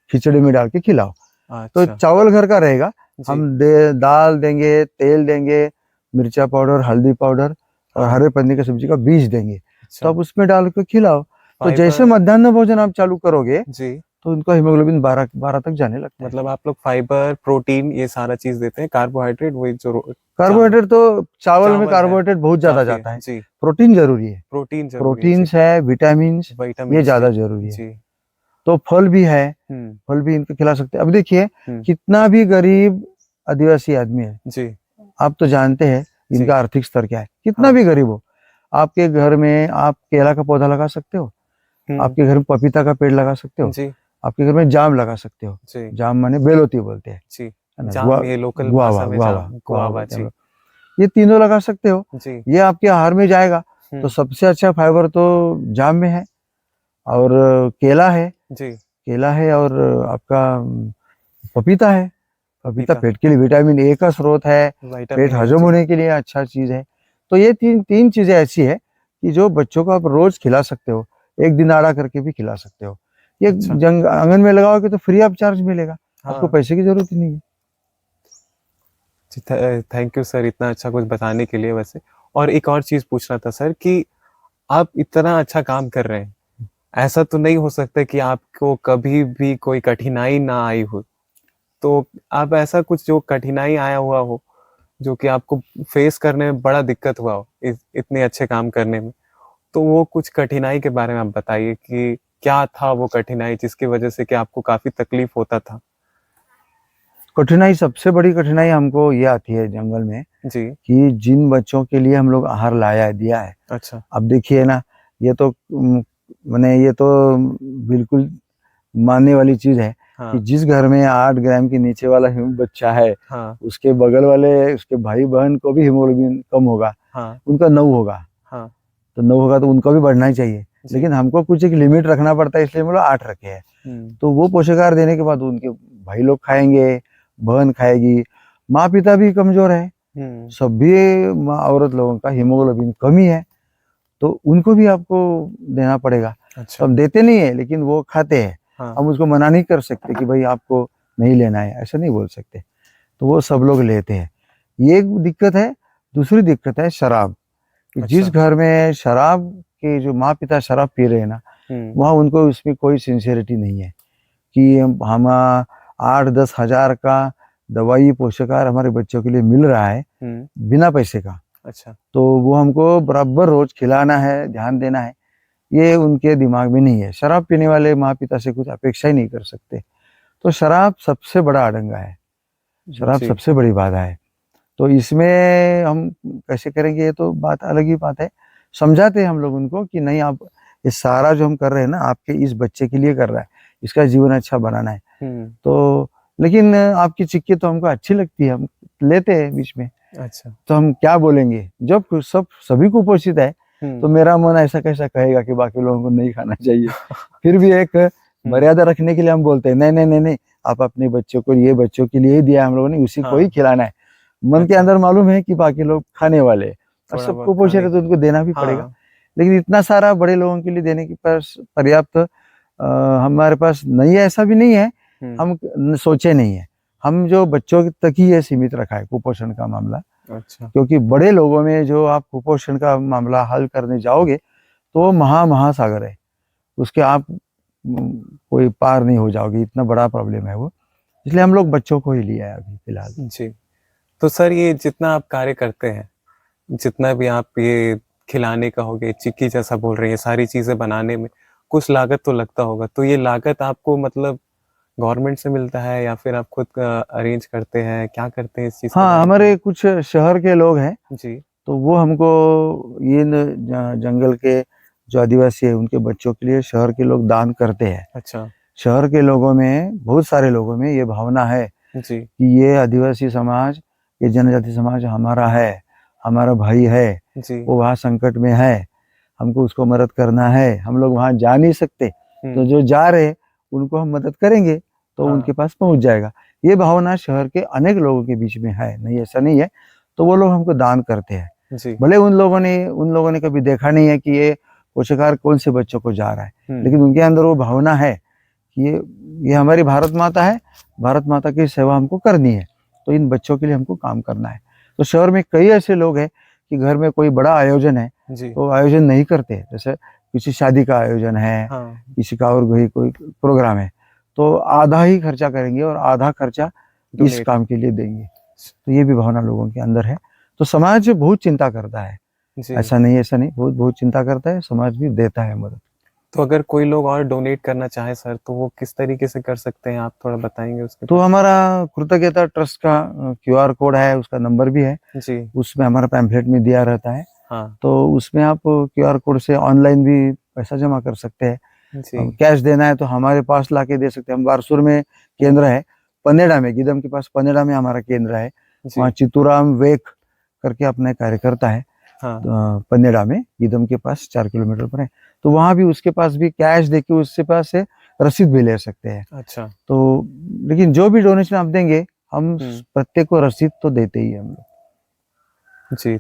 खिचड़ी में डाल के खिलाओ। तो अच्छा, चावल घर का रहेगा, जी, हम दाल देंगे, तेल देंगे, मिर्चा पाउडर, हल्दी पाउडर और हाँ, हरे पन्ने की सब्जी का बीज देंगे, तो अच्छा, आप उसमें डाल के खिलाओ। तो जैसे फाइबर। मध्याह्न भोजन आप चालू करोगे जी, तो उनका हीमोग्लोबिन 12 तक जाने लगता है। मतलब आप लोग फाइबर, प्रोटीन ये सारा चीज़ देते हैं, कार्बोहाइड्रेट वही जो चावल कार्बोहाइड्रेट तो चावल में चावल है, कार्बोहाइड्रेट बहुत ज्यादा काफ़ी है। जाता है, जी, प्रोटीन जरूरी है, प्रोटीन ज़रूरी है, जी, प्रोटीन्स है, विटामिन्स, ये विटामिन्स जी, ज्यादा जरूरी है। जी, तो फल भी है, हुँ, फल भी इनको खिला सकते हैं। अब देखिए, हुँ, कितना भी गरीब आदिवासी आदमी है, जी, आप तो जानते हैं जी, इनका आर्थिक स्तर क्या है, कितना हाँ, भी गरीब हो, आपके घर में आप केला का पौधा लगा सकते हो, हुँ, आपके घर में पपीता का पेड़ लगा सकते हो, जी, आपके घर में जाम लगा सकते हो, जी, जाम माने बेलोती बोलते हैं, जी, है ना, जाम ये लोकल गुआवा भाषा में गुआवा जाम गुआवा गुआवा बोलते हैं हम जी, लोग, ये तीनों लगा सकते हो। जी, ये आपके आहार में जाएगा, तो हुँ, सबसे अच्छा फाइबर तो जाम में है, और केला है, जी, केला है, और आपका पपीता है, पपीता पपीता, पेट के लिए विटामिन ए का स्रोत है, पेट विटामिन ए हजम जी, होने के लिए अच्छा चीज है। तो ये तीन तीन चीजें ऐसी है कि जो बच्चों को आप रोज खिला सकते हो, एक दिन आड़ा करके भी खिला सकते हो। ये अच्छा, जंग आंगन में लगाओगे तो फ्री ऑफ चार्ज मिलेगा, आपको हाँ, पैसे की जरूरत ही नहीं है। जी, थैंक यू सर इतना अच्छा कुछ बताने के लिए वैसे। और एक और चीज़ पूछना था सर कि आप इतना अच्छा काम कर रहे हैं, ऐसा तो नहीं हो सकता कि आपको कभी भी कोई कठिनाई ना आई हो? तो आप ऐसा कुछ जो कठिनाई आया हुआ हो, जो कि आपको फेस करने में बड़ा दिक्कत हुआ हो इतने अच्छे काम करने में, तो वो कुछ कठिनाई के बारे में आप बताइए कि क्या था वो कठिनाई जिसकी वजह से कि आपको काफ़ी तकलीफ होता था? कठिनाई, सबसे बड़ी कठिनाई हमको ये आती है जंगल में जी, कि जिन बच्चों के लिए हम लोग आहार लाया दिया है, अच्छा, अब देखिए ना, ये तो मैंने ये तो बिल्कुल मानने वाली चीज है कि हाँ, जिस घर में 8 ग्राम के नीचे वाला बच्चा है, हाँ, उसके बगल वाले उसके भाई बहन को भी हीमोग्लोबिन कम होगा, हाँ, उनका 9 होगा, हाँ, तो 9 होगा तो उनका भी बढ़ना ही चाहिए। जी, लेकिन हमको कुछ एक लिमिट रखना पड़ता है, इसलिए हम लोग 8 रखे हैं। हुँ, तो वो पोषकार देने के बाद उनके भाई लोग खाएंगे, बहन खाएगी, माँ पिता भी कमजोर है, हुँ, सभी औरत लोगों का हीमोग्लोबिन कमी है, तो उनको भी आपको देना पड़ेगा। तो अच्छा, हम देते नहीं है, लेकिन वो खाते हैं, हाँ, हम उसको मना नहीं कर सकते कि भाई आपको नहीं लेना है, ऐसा नहीं बोल सकते, तो वो सब लोग लेते हैं। ये एक दिक्कत है। दूसरी दिक्कत है शराब, कि जिस अच्छा, घर में शराब के जो माँ पिता शराब पी रहे हैं ना, हुँ, वहाँ उनको उसमें कोई सिंसियरिटी नहीं है कि हम 8-10 हज़ार का दवाई पोषक आहार हमारे बच्चों के लिए मिल रहा है हुँ, बिना पैसे का, अच्छा, तो वो हमको बराबर रोज खिलाना है, ध्यान देना है, ये उनके दिमाग में नहीं है। शराब पीने वाले माँ पिता से कुछ अपेक्षा ही नहीं कर सकते। तो शराब सबसे बड़ा अड़ंगा है, शराब जी, सबसे बड़ी बाधा है। तो इसमें हम कैसे करेंगे, ये तो बात अलग ही बात है। समझाते हैं हम लोग उनको कि नहीं, आप ये सारा जो हम कर रहे हैं ना, आपके इस बच्चे के लिए कर रहा है, इसका जीवन अच्छा बनाना है। हुँ, तो लेकिन आपकी चिक्की तो हमको अच्छी लगती है, हम लेते हैं बीच में, अच्छा, तो हम क्या बोलेंगे? जब सभी कुपोषित है, तो हुँ, मेरा मन ऐसा कैसा कहेगा कि बाकी लोगों को नहीं खाना चाहिए। फिर भी एक मर्यादा रखने के लिए हम बोलते हैं नहीं नहीं नहीं नहीं, आप अपने बच्चों को, ये बच्चों के लिए ही दिया हम लोगों ने, उसी को ही हाँ। खिलाना है। मन के अच्छा। अंदर मालूम है कि बाकी लोग खाने वाले हैं, और थोड़ा सबको बहुत कुपोषण खाने है तो के उनको लिए। देना भी पड़ेगा। हाँ। लेकिन इतना सारा बड़े लोगों के लिए देने की पर्याप्त हमारे पास नहीं है, ऐसा भी नहीं है, हम सोचे नहीं है। हम जो बच्चों तक ही ये सीमित रखा है कुपोषण का मामला, अच्छा। क्योंकि बड़े लोगों में जो आप कुपोषण का मामला हल करने जाओगे तो वो महासागर है, उसके आप कोई पार नहीं हो जाओगे, इतना बड़ा प्रॉब्लम है वो। इसलिए हम लोग बच्चों को ही लिया है अभी फिलहाल। जी। तो सर ये जितना आप कार्य करते हैं, जितना भी आप ये खिलाने का हो गया, चिक्की जैसा बोल रहे हैं, सारी चीज़ें बनाने में कुछ लागत तो लगता होगा। तो ये लागत आपको मतलब गवर्नमेंट से मिलता है या फिर आप खुद अरेंज करते हैं? क्या करते हैं इस चीज़ के हाँ, बारे में हमारे थोड़ा? कुछ शहर के लोग हैं, जी। तो वो हमको ये जंगल के जो आदिवासी है उनके बच्चों के लिए शहर के लोग दान करते हैं। अच्छा। शहर के लोगों में, बहुत सारे लोगों में ये भावना है जी। कि ये आदिवासी समाज, ये जनजाति समाज हमारा है, हमारा भाई है, जी। वो वहाँ संकट में है, हमको उसको मदद करना है। हम लोग वहाँ जा नहीं सकते, तो जो जा रहे उनको हम मदद करेंगे तो उनके पास पहुँच जाएगा। ये भावना शहर के अनेक लोगों के बीच में है, नहीं ऐसा नहीं है, तो वो लोग हमको दान करते हैं। जी। भले उन लोगों ने कभी देखा नहीं है कि ये पोषाहार कौन से बच्चों को जा रहा है, लेकिन उनके अंदर वो भावना है कि ये हमारी भारत माता है, भारत माता की सेवा हमको करनी है, तो इन बच्चों के लिए हमको काम करना है। तो शहर में कई ऐसे लोग हैं कि घर में कोई बड़ा आयोजन है जी। तो आयोजन नहीं करते, जैसे किसी शादी का आयोजन है, हाँ। किसी का और कोई प्रोग्राम है, तो आधा ही खर्चा करेंगे और आधा खर्चा इस डोनेट। काम के लिए देंगे। तो ये भी भावना लोगों के अंदर है। तो समाज बहुत चिंता करता है, जी। ऐसा नहीं, बहुत चिंता करता है, समाज भी देता है मदद। तो अगर कोई लोग और डोनेट करना चाहे सर, तो वो किस तरीके से कर सकते हैं? आप थोड़ा बताएंगे उसके तो बारे हमारा कृतज्ञता ट्रस्ट का QR कोड है, उसका नंबर भी है, में? जी। उसमें हमारा पैम्फलेट में दिया रहता है। हाँ। तो उसमें आप QR कोड से ऑनलाइन भी पैसा जमा कर सकते हैं। जी। कैश देना है तो हमारे पास लाके दे सकते हैं। हम बारसूर में केंद्र है, पनेड़ा में, गीदम के पास पनेड़ा में हमारा केंद्र है। जी। वहाँ चित्तूराम वेक करके अपना कार्यकर्ता है, हाँ। पनेड़ा में, गीदम के पास 4 किलोमीटर पर है। तो वहाँ भी उसके पास भी कैश देके उसके पास से रसीद भी ले सकते हैं। अच्छा। तो लेकिन जो भी डोनेशन आप देंगे, हम प्रत्येक को रसीद तो देते ही हैं हम लोग। जी।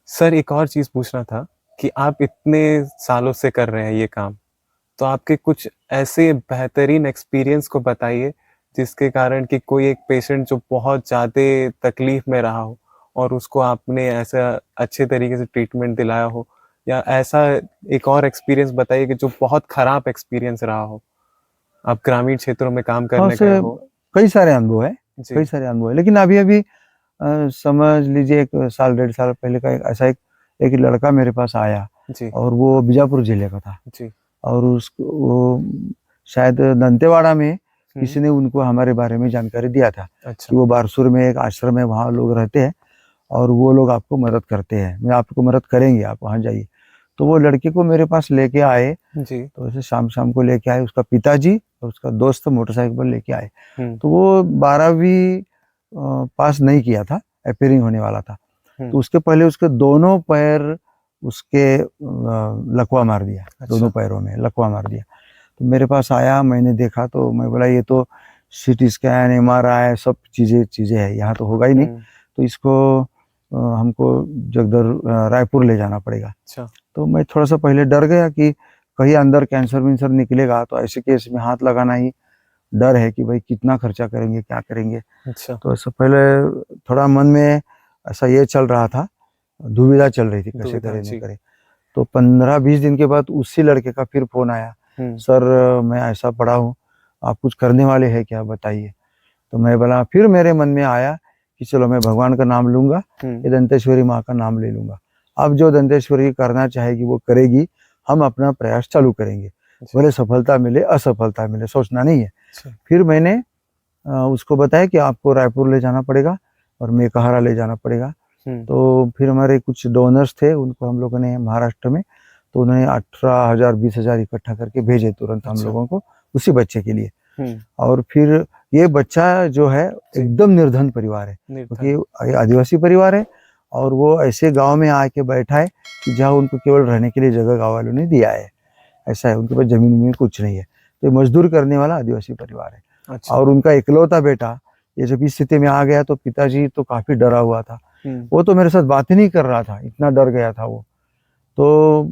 सर एक और चीज़ पूछना था कि आप इतने सालों से कर रहे हैं ये काम, तो आपके कुछ ऐसे बेहतरीन एक्सपीरियंस को बताइए जिसके कारण कि कोई एक पेशेंट जो बहुत ज़्यादा तकलीफ में रहा हो और उसको आपने ऐसा अच्छे तरीके से ट्रीटमेंट दिलाया हो, या ऐसा एक और एक्सपीरियंस बताइए कि जो बहुत खराब एक्सपीरियंस रहा हो, आप ग्रामीण क्षेत्रों में काम हाँ, करने से गए हो। कई सारे अनुभव है, जी। कई सारे अनुभव है। लेकिन अभी समझ लीजिए 1 साल 1.5 साल पहले का एक लड़का मेरे पास आया, जी। और वो बीजापुर जिले का था, जी। और वो शायद दंतेवाड़ा में हम्म। किसी ने उनको हमारे बारे में जानकारी दिया था कि अच्छा। वो बारसूर में एक आश्रम है, वहाँ लोग रहते हैं और वो लोग आपको मदद करते हैं, मैं आपको मदद करेंगे, आप वहाँ जाइए। तो वो लड़के को मेरे पास लेके आए, जी। तो ऐसे शाम को लेके आए, उसका पिताजी और उसका दोस्त मोटरसाइकिल पर लेके आए। हम्म। तो वो 12वीं पास नहीं किया था, अपीयरिंग होने वाला था। तो उसके पहले उसके दोनों पैर उसके लकवा मार दिया, दोनों पैरों में लकवा मार दिया। तो मेरे पास आया, मैंने देखा तो मैं बोला ये तो CT स्कैन, MRI सब चीज़ें है, यहाँ तो होगा ही नहीं, तो इसको हमको रायपुर ले जाना पड़ेगा। अच्छा। तो मैं थोड़ा सा पहले डर गया कि कहीं अंदर कैंसर विंसर निकलेगा, तो ऐसे केस में हाथ लगाना ही डर है कि भाई कितना खर्चा करेंगे, क्या करेंगे। अच्छा। तो ऐसा पहले थोड़ा मन में ऐसा ये चल रहा था, दुविधा चल रही थी कैसे करें नहीं करें। तो 15-20 दिन के बाद उसी लड़के का फिर फोन आया, सर मैं ऐसा पड़ा हूँ, आप कुछ करने वाले हैं क्या, बताइए। तो मैं बोला, फिर मेरे मन में आया कि चलो मैं भगवान का नाम लूंगा, ये दंतेश्वरी माँ का नाम ले लूंगा। अब जो दंतेश्वरी करना चाहेगी वो करेगी, हम अपना प्रयास चालू करेंगे, भले सफलता मिले असफलता मिले, सोचना नहीं है। फिर मैंने उसको बताया कि आपको रायपुर ले जाना पड़ेगा और मेकाहारा ले जाना पड़ेगा। तो फिर हमारे कुछ डोनर्स थे, उनको हम लोगों ने महाराष्ट्र में, तो उन्होंने 18,000 20,000 इकट्ठा करके भेजे तुरंत हम लोगों को उसी बच्चे के लिए। और फिर ये बच्चा जो है एकदम निर्धन परिवार है, क्योंकि आदिवासी परिवार है, और वो ऐसे गांव में आके बैठा है कि जहाँ उनको केवल रहने के लिए जगह गांव वालों ने दिया है, ऐसा है, उनके पास जमीन में कुछ नहीं है। तो ये मजदूर करने वाला आदिवासी परिवार है। अच्छा। और उनका इकलौता बेटा ये जब इस स्थिति में आ गया तो पिताजी तो काफी डरा हुआ था। वो तो मेरे साथ बात ही नहीं कर रहा था, इतना डर गया था वो। तो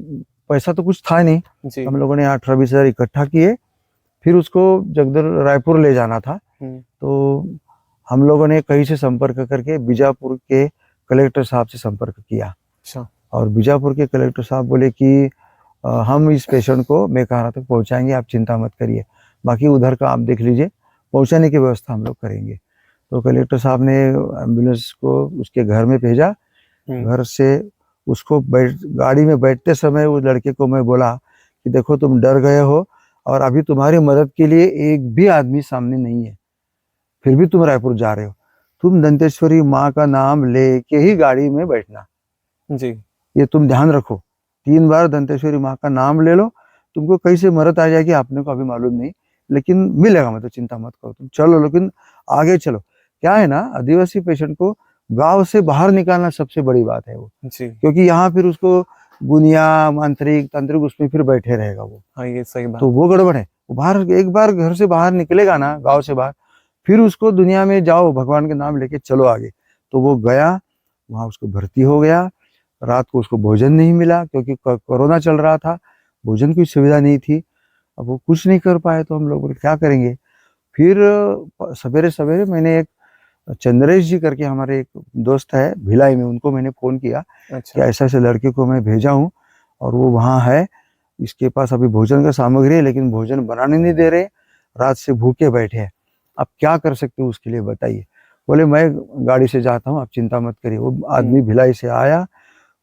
पैसा तो कुछ था नहीं, जी। हम लोगों ने 18-20 हजार इकट्ठा किए, फिर उसको जगदल रायपुर ले जाना था। तो हम लोगों ने कहीं से संपर्क करके बीजापुर के कलेक्टर साहब से संपर्क किया। अच्छा। और बीजापुर के कलेक्टर साहब बोले कि हम इस पेशेंट को मेकाहारा तक पहुंचाएंगे, आप चिंता मत करिए, बाकी उधर का आप देख लीजिए, पहुंचाने की व्यवस्था हम लोग करेंगे। तो कलेक्टर साहब ने एम्बुलेंस को उसके घर में भेजा। घर से उसको गाड़ी में बैठते समय उस लड़के को मैं बोला कि देखो तुम डर गए हो और अभी तुम्हारी मदद के लिए एक भी आदमी सामने नहीं है, फिर भी तुम रायपुर जा रहे हो, तुम दंतेश्वरी माँ का नाम लेके ही गाड़ी में बैठना जी। ये तुम ध्यान रखो। 3 बार दंतेश्वरी माँ का नाम ले लो, तुमको कहीं से मदद आ जाएगी आपने को अभी मालूम नहीं, लेकिन मिलेगा, मतलब चिंता मत करो, तुम चलो लेकिन आगे चलो। क्या है ना, आदिवासी पेशेंट को गांव से बाहर निकालना सबसे बड़ी बात है वो जी। क्योंकि यहाँ फिर उसको गुनिया मांत्रिक तांत्रिक उसमें फिर बैठे रहेगा वो। हाँ, ये सही बात। तो वो गड़बड़ है। वो बाहर एक बार घर से बाहर निकलेगा ना, गांव से बाहर, फिर उसको दुनिया में जाओ भगवान के नाम लेके चलो आगे। तो वो गया, वहां उसको भर्ती हो गया। रात को उसको भोजन नहीं मिला क्योंकि कोरोना चल रहा था, भोजन की सुविधा नहीं थी। अब वो कुछ नहीं कर पाए तो हम लोग क्या करेंगे। फिर सवेरे सवेरे मैंने एक चंद्रेश जी करके हमारे एक दोस्त है भिलाई में, उनको मैंने फोन किया कि ऐसा ऐसे लड़के को मैं भेजा हूँ और वो वहाँ है, इसके पास अभी भोजन का सामग्री है लेकिन भोजन बनाने नहीं दे रहे, रात से भूखे बैठे हैं, आप क्या कर सकते हो उसके लिए बताइए। बोले मैं गाड़ी से जाता हूँ, आप चिंता मत करिए। वो आदमी भिलाई से आया,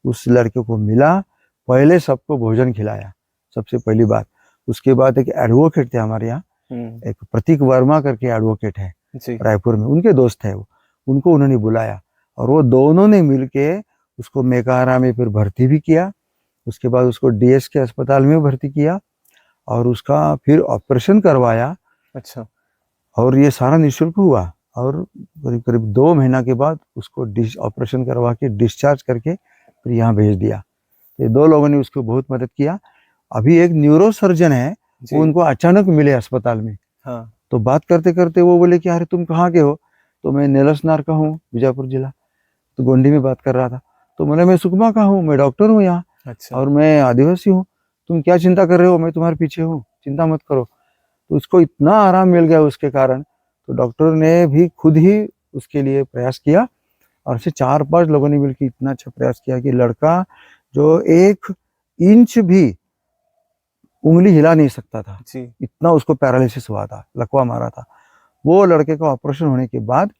उस लड़के को मिला, पहले सबको भोजन खिलाया, सबसे पहली बात। उसके बाद एक एडवोकेट थे हमारे यहाँ, एक प्रतीक वर्मा करके एडवोकेट है रायपुर में, उनके दोस्त है वो, उनको उन्होंने बुलाया और वो दोनों ने मिलके उसको मेकाहारा में फिर भर्ती भी किया। उसके बाद उसको डीएस के अस्पताल में भर्ती किया और उसका फिर ऑपरेशन करवाया। अच्छा। और ये सारा निःशुल्क हुआ और करीब करीब 2 महीना के बाद उसको ऑपरेशन करवा के डिस्चार्ज करके फिर यहाँ भेज दिया। ये 2 लोगों ने उसको बहुत मदद किया। अभी एक न्यूरो सर्जन है, वो उनको अचानक मिले अस्पताल में। हाँ। तो बात करते करते वो बोले कि अरे तुम कहाँ के हो, तो मैं नेलसनार का हूँ, बीजापुर जिला, तो गोंडी में बात कर रहा था। तो मैंने मैं सुकमा का हूँ, मैं डॉक्टर हूँ यहाँ। अच्छा। और मैं आदिवासी हूँ, तुम क्या चिंता कर रहे हो, मैं तुम्हारे पीछे हूँ, चिंता मत करो। तो उसको इतना आराम मिल गया उसके कारण, तो डॉक्टर ने भी खुद ही उसके लिए प्रयास किया और ऐसे 4-5 लोगों ने मिलकर इतना अच्छा प्रयास किया कि लड़का जो 1 इंच भी उंगली हिला नहीं सकता था, इतना उसको पैरालिसिस हुआ था, लकवा मारा था। वो लड़के का ऑपरेशन होने के बाद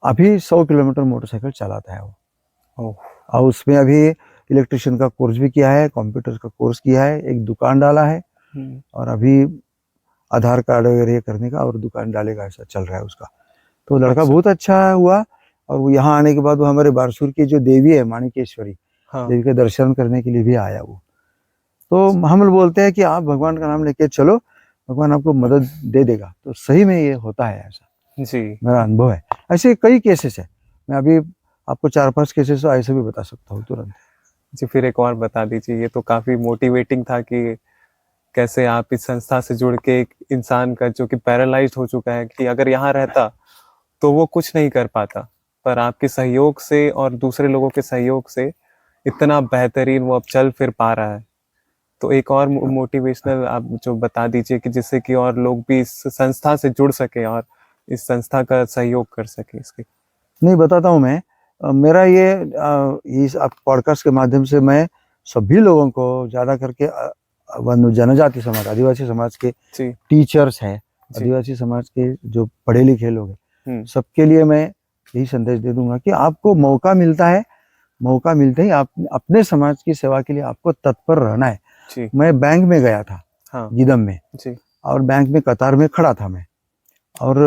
अभी 100 किलोमीटर मोटरसाइकिल चलाता है वो। और उसमें अभी इलेक्ट्रिशियन का कोर्स भी किया है, कंप्यूटर का कोर्स किया है, एक दुकान डाला है और अभी आधार कार्ड वगैरह करने का और दुकान डालेगा, ऐसा चल रहा है उसका। तो लड़का बहुत अच्छा हुआ। और वो यहाँ आने के बाद वो हमारे बारसूर की जो देवी है माणिकेश्वरी देवी के दर्शन करने के लिए भी आया वो। तो हम लोग बोलते हैं कि आप भगवान का नाम लेके चलो, भगवान आपको मदद दे देगा। तो सही में ये होता है ऐसा जी, मेरा अनुभव है। ऐसे कई केसेस है, मैं अभी आपको 4-5 केसेस ऐसे भी बता सकता हूँ तुरंत जी। फिर एक और बता दीजिए, ये तो काफी मोटिवेटिंग था कि कैसे आप इस संस्था से जुड़ के एक इंसान का जो कि पैरालाइज्ड हो चुका है कि अगर यहाँ रहता तो वो कुछ नहीं कर पाता, पर आपके सहयोग से और दूसरे लोगों के सहयोग से इतना बेहतरीन वो अब चल फिर पा रहा है। तो एक और मोटिवेशनल आप जो बता दीजिए कि जिससे कि और लोग भी इस संस्था से जुड़ सके और इस संस्था का सहयोग कर सके इसके। नहीं, बताता हूँ मैं। मेरा ये इस पॉडकास्ट के माध्यम से मैं सभी लोगों को, ज़्यादा करके जनजाति समाज, आदिवासी समाज के टीचर्स हैं, आदिवासी समाज के जो पढ़े लिखे लोग हैं, सबके लिए मैं यही संदेश दे दूंगा कि आपको मौका मिलता है, मौका मिलते ही आप अपने समाज की सेवा के लिए आपको तत्पर रहना है। मैं बैंक में गया था, गीदम में, और बैंक में कतार में खड़ा था मैं, और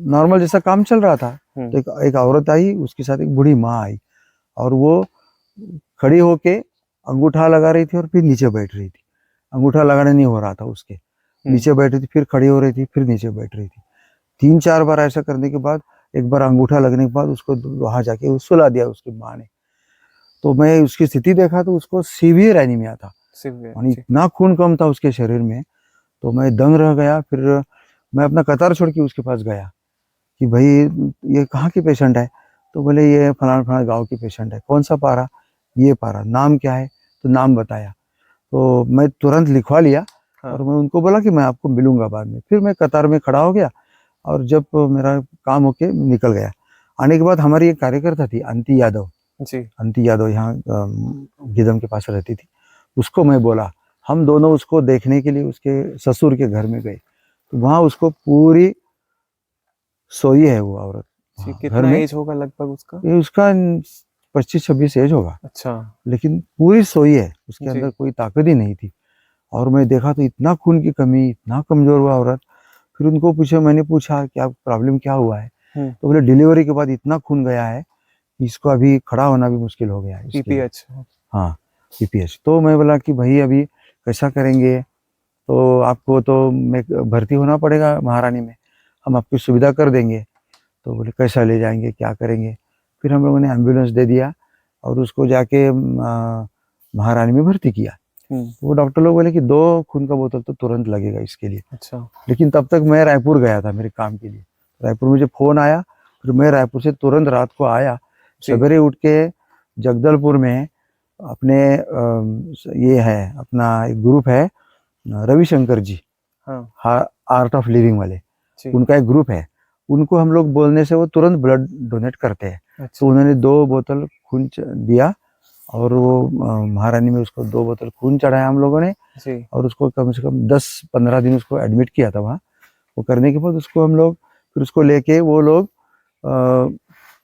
नॉर्मल जैसा काम चल रहा था। तो एक औरत आई, उसके साथ एक बूढ़ी माँ आई, और वो खड़ी होके अंगूठा लगा रही थी और फिर नीचे बैठ रही थी। अंगूठा लगाने नहीं हो रहा था उसके, नीचे बैठ रही थी, फिर खड़ी हो रही थी, फिर नीचे बैठ रही थी। 3-4 बार ऐसा करने के बाद एक बार अंगूठा लगने के बाद उसको वहां जाके सुला दिया उसकी माँ ने। तो मैं उसकी स्थिति देखा तो उसको सीवियर एनीमिया था, इतना खून कम था उसके शरीर में। तो मैं दंग रह गया। फिर मैं अपना कतार छोड़ के उसके पास गया कि भाई ये कहाँ की पेशेंट है? तो बोले ये फलाना फलाना गांव की पेशेंट है। कौन सा पारा? ये पारा। नाम क्या है? तो नाम बताया। तो मैं तुरंत लिखवा लिया हाँ। और मैं उनको बोला कि मैं आपको मिलूंगा बाद में। फिर मैं कतार में खड़ा हो गया और जब मेरा काम होके निकल गया। आने के बाद हमारी एक कार्यकर्ता थी अंती यादव। जी। अंती यादव यहाँ गीदम के पास रहती थी। उसको मैं बोला, हम दोनों उसको देखने के लिए उसके ससुर के घर में गए। तो वहाँ उसको पूरी सोई है वो औरत जी, वहाँ घर कितना में। एज होगा लगभग उसका? ये उसका 25-26 एज होगा, अच्छा। लेकिन पूरी सोई है, उसके जी। अंदर कोई ताकत ही नहीं थी। और मैं देखा तो इतना खून की कमी, इतना कमजोर हुआ औरत। फिर उनको पूछा, मैंने पूछा क्या प्रॉब्लम क्या हुआ है? हम्म। तो बोले डिलीवरी के बाद इतना खून गया है कि इसको अभी खड़ा होना भी मुश्किल हो गया है इसके लिए। पीपीएच। हाँ, पीपीएच। तो मैं बोला कि भाई अभी कैसा करेंगे? तो आपको तो मैं भर्ती होना पड़ेगा महारानी में, हम आपकी सुविधा कर देंगे। तो बोले कैसा ले जाएंगे, क्या करेंगे? फिर हम लोगों ने एम्बुलेंस दे दिया और उसको जाके महारानी में भर्ती किया। वो डॉक्टर लोग बोले कि 2 खून का बोतल तो तुरंत लगेगा इसके लिए। अच्छा। लेकिन तब तक मैं रायपुर गया था मेरे काम के लिए। रायपुर मुझे फोन आया, फिर मैं रायपुर से तुरंत रात को आया। जी। सवेरे उठ के जगदलपुर में अपने ये है अपना एक ग्रुप है, रविशंकर जी, हाँ। आर्ट ऑफ लिविंग वाले, जी। उनका एक ग्रुप है। उनको हम लोग बोलने से वो तुरंत ब्लड डोनेट करते हैं। तो अच्छा। उन्होंने 2 बोतल खून दिया और वो महारानी में उसको 2 बोतल खून चढ़ाया हम लोगों ने। जी। और उसको कम से कम 10-15 दिन उसको एडमिट किया था वहाँ। वो करने के बाद उसको हम लोग फिर उसको लेके वो लोग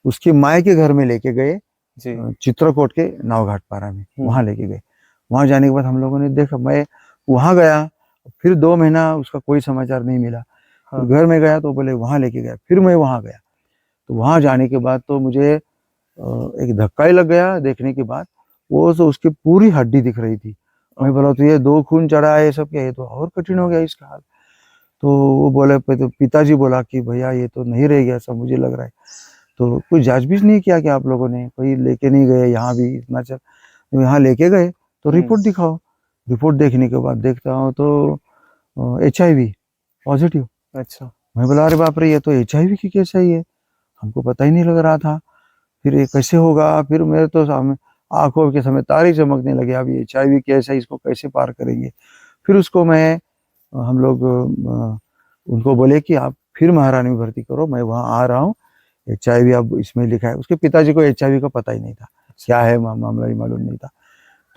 उसकी माँ के घर में लेके गए, जी। चित्रकूट के नावघाट पारा में, वहाँ हम्म। लेके गए। वहाँ जाने के बाद हम लोगों ने देखा, मैं वहाँ गया, फिर 2 महीना उसका कोई समाचार नहीं मिला। फिर हाँ। घर में गया तो बोले वहाँ लेके गया, फिर मैं वहाँ गया। तो वहाँ जाने के बाद तो मुझे एक धक्का ही लग गया देखने के बाद। वो तो उसकी पूरी हड्डी दिख रही थी। मैं बोला तो ये 2 खून चढ़ा है, ये सब क्या, ये तो और कठिन हो गया इसका हाल। तो वो बोले, तो पिताजी बोला कि भैया ये तो नहीं रह गया, सब मुझे लग रहा है। तो कोई जांच भी नहीं किया कि आप लोगों ने, कोई लेके नहीं गए यहाँ भी इतना चल? यहाँ लेके गए तो रिपोर्ट दिखाओ। रिपोर्ट देखने के बाद देखता हूँ तो HIV पॉजिटिव। अच्छा। मैं बोला अरे बाप रे, ये तो HIV की केस है, ये हमको पता ही नहीं लग रहा था। फिर ये कैसे होगा? फिर मेरे तो सामने आंखों के समय तारे चमकने लगे, अब ये HIV केस है, इसको कैसे पार करेंगे? फिर उसको मैं हम लोग उनको बोले कि आप फिर महारानी में भर्ती करो, मैं वहाँ आ रहा हूँ। HIV अब इसमें लिखा है। उसके पिताजी को HIV का पता ही नहीं था, क्या है मामला ही मालूम नहीं था।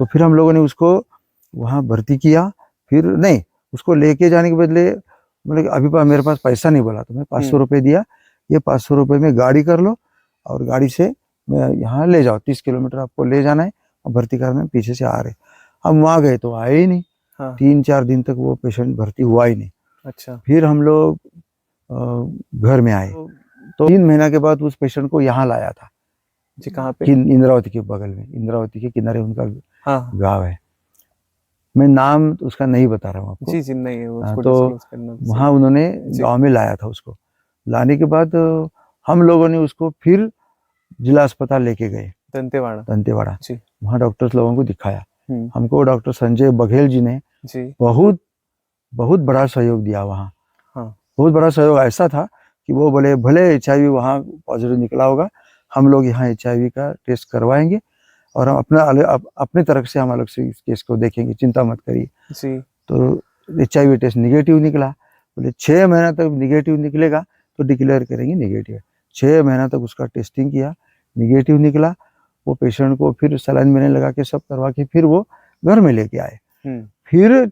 तो फिर हम लोगों ने उसको वहाँ भर्ती किया। फिर नहीं, उसको लेके जाने के बदले मतलब अभी मेरे पास पैसा नहीं, बोला तो मैं 500 रुपये दिया, ये 500 रुपये में गाड़ी कर लो और गाड़ी से मैं यहाँ ले जाओ, 30 किलोमीटर आपको ले जाना है और भर्ती करना है। पीछे से आ रहे, हम वहाँ गए तो आए ही नहीं। हाँ। 3-4 दिन तक वो पेशेंट भर्ती हुआ ही नहीं। अच्छा। फिर हम लोग घर में आए तो 3 महीना के बाद उस पेशेंट को यहाँ लाया था। जी, कहाँ पे? इंद्रावती के बगल में, इंद्रावती के किनारे उनका हाँ। गाँव है। मैं नाम उसका नहीं बता रहा हूँ आपको। जी, जी, नहीं है, उसको तो डिस्क्लोज करना भी वहाँ सही। उन्होंने जी। गांव में लाया था उसको। लाने के बाद हम लोगों ने उसको फिर जिला अस्पताल लेके गए, दंतेवाड़ा। दंतेवाड़ा। जी। वहाँ डॉक्टर्स लोगों को दिखाया। हम्म। हमको डॉक्टर संजय बघेल जी ने जी। बहुत बहुत बड़ा सहयोग दिया वहाँ। हाँ। बहुत बड़ा सहयोग ऐसा था कि वो बोले भले HIV वहाँ पॉजिटिव निकला होगा, हम लोग यहाँ HIV का टेस्ट करवाएंगे और हम अपने तरफ से हम अलग से इस केस को देखेंगे, चिंता मत करिए। जी। तो HIV टेस्ट निगेटिव निकला। बोले 6 महीना तक निगेटिव निकलेगा तो डिक्लेयर करेंगे निगेटिव। 6 महीना तक उसका टेस्टिंग किया, निगेटिव निकला। वो पेशेंट को फिर सलाइन मैंने लगा के सब करवा के फिर वो घर में लेके आए। फिर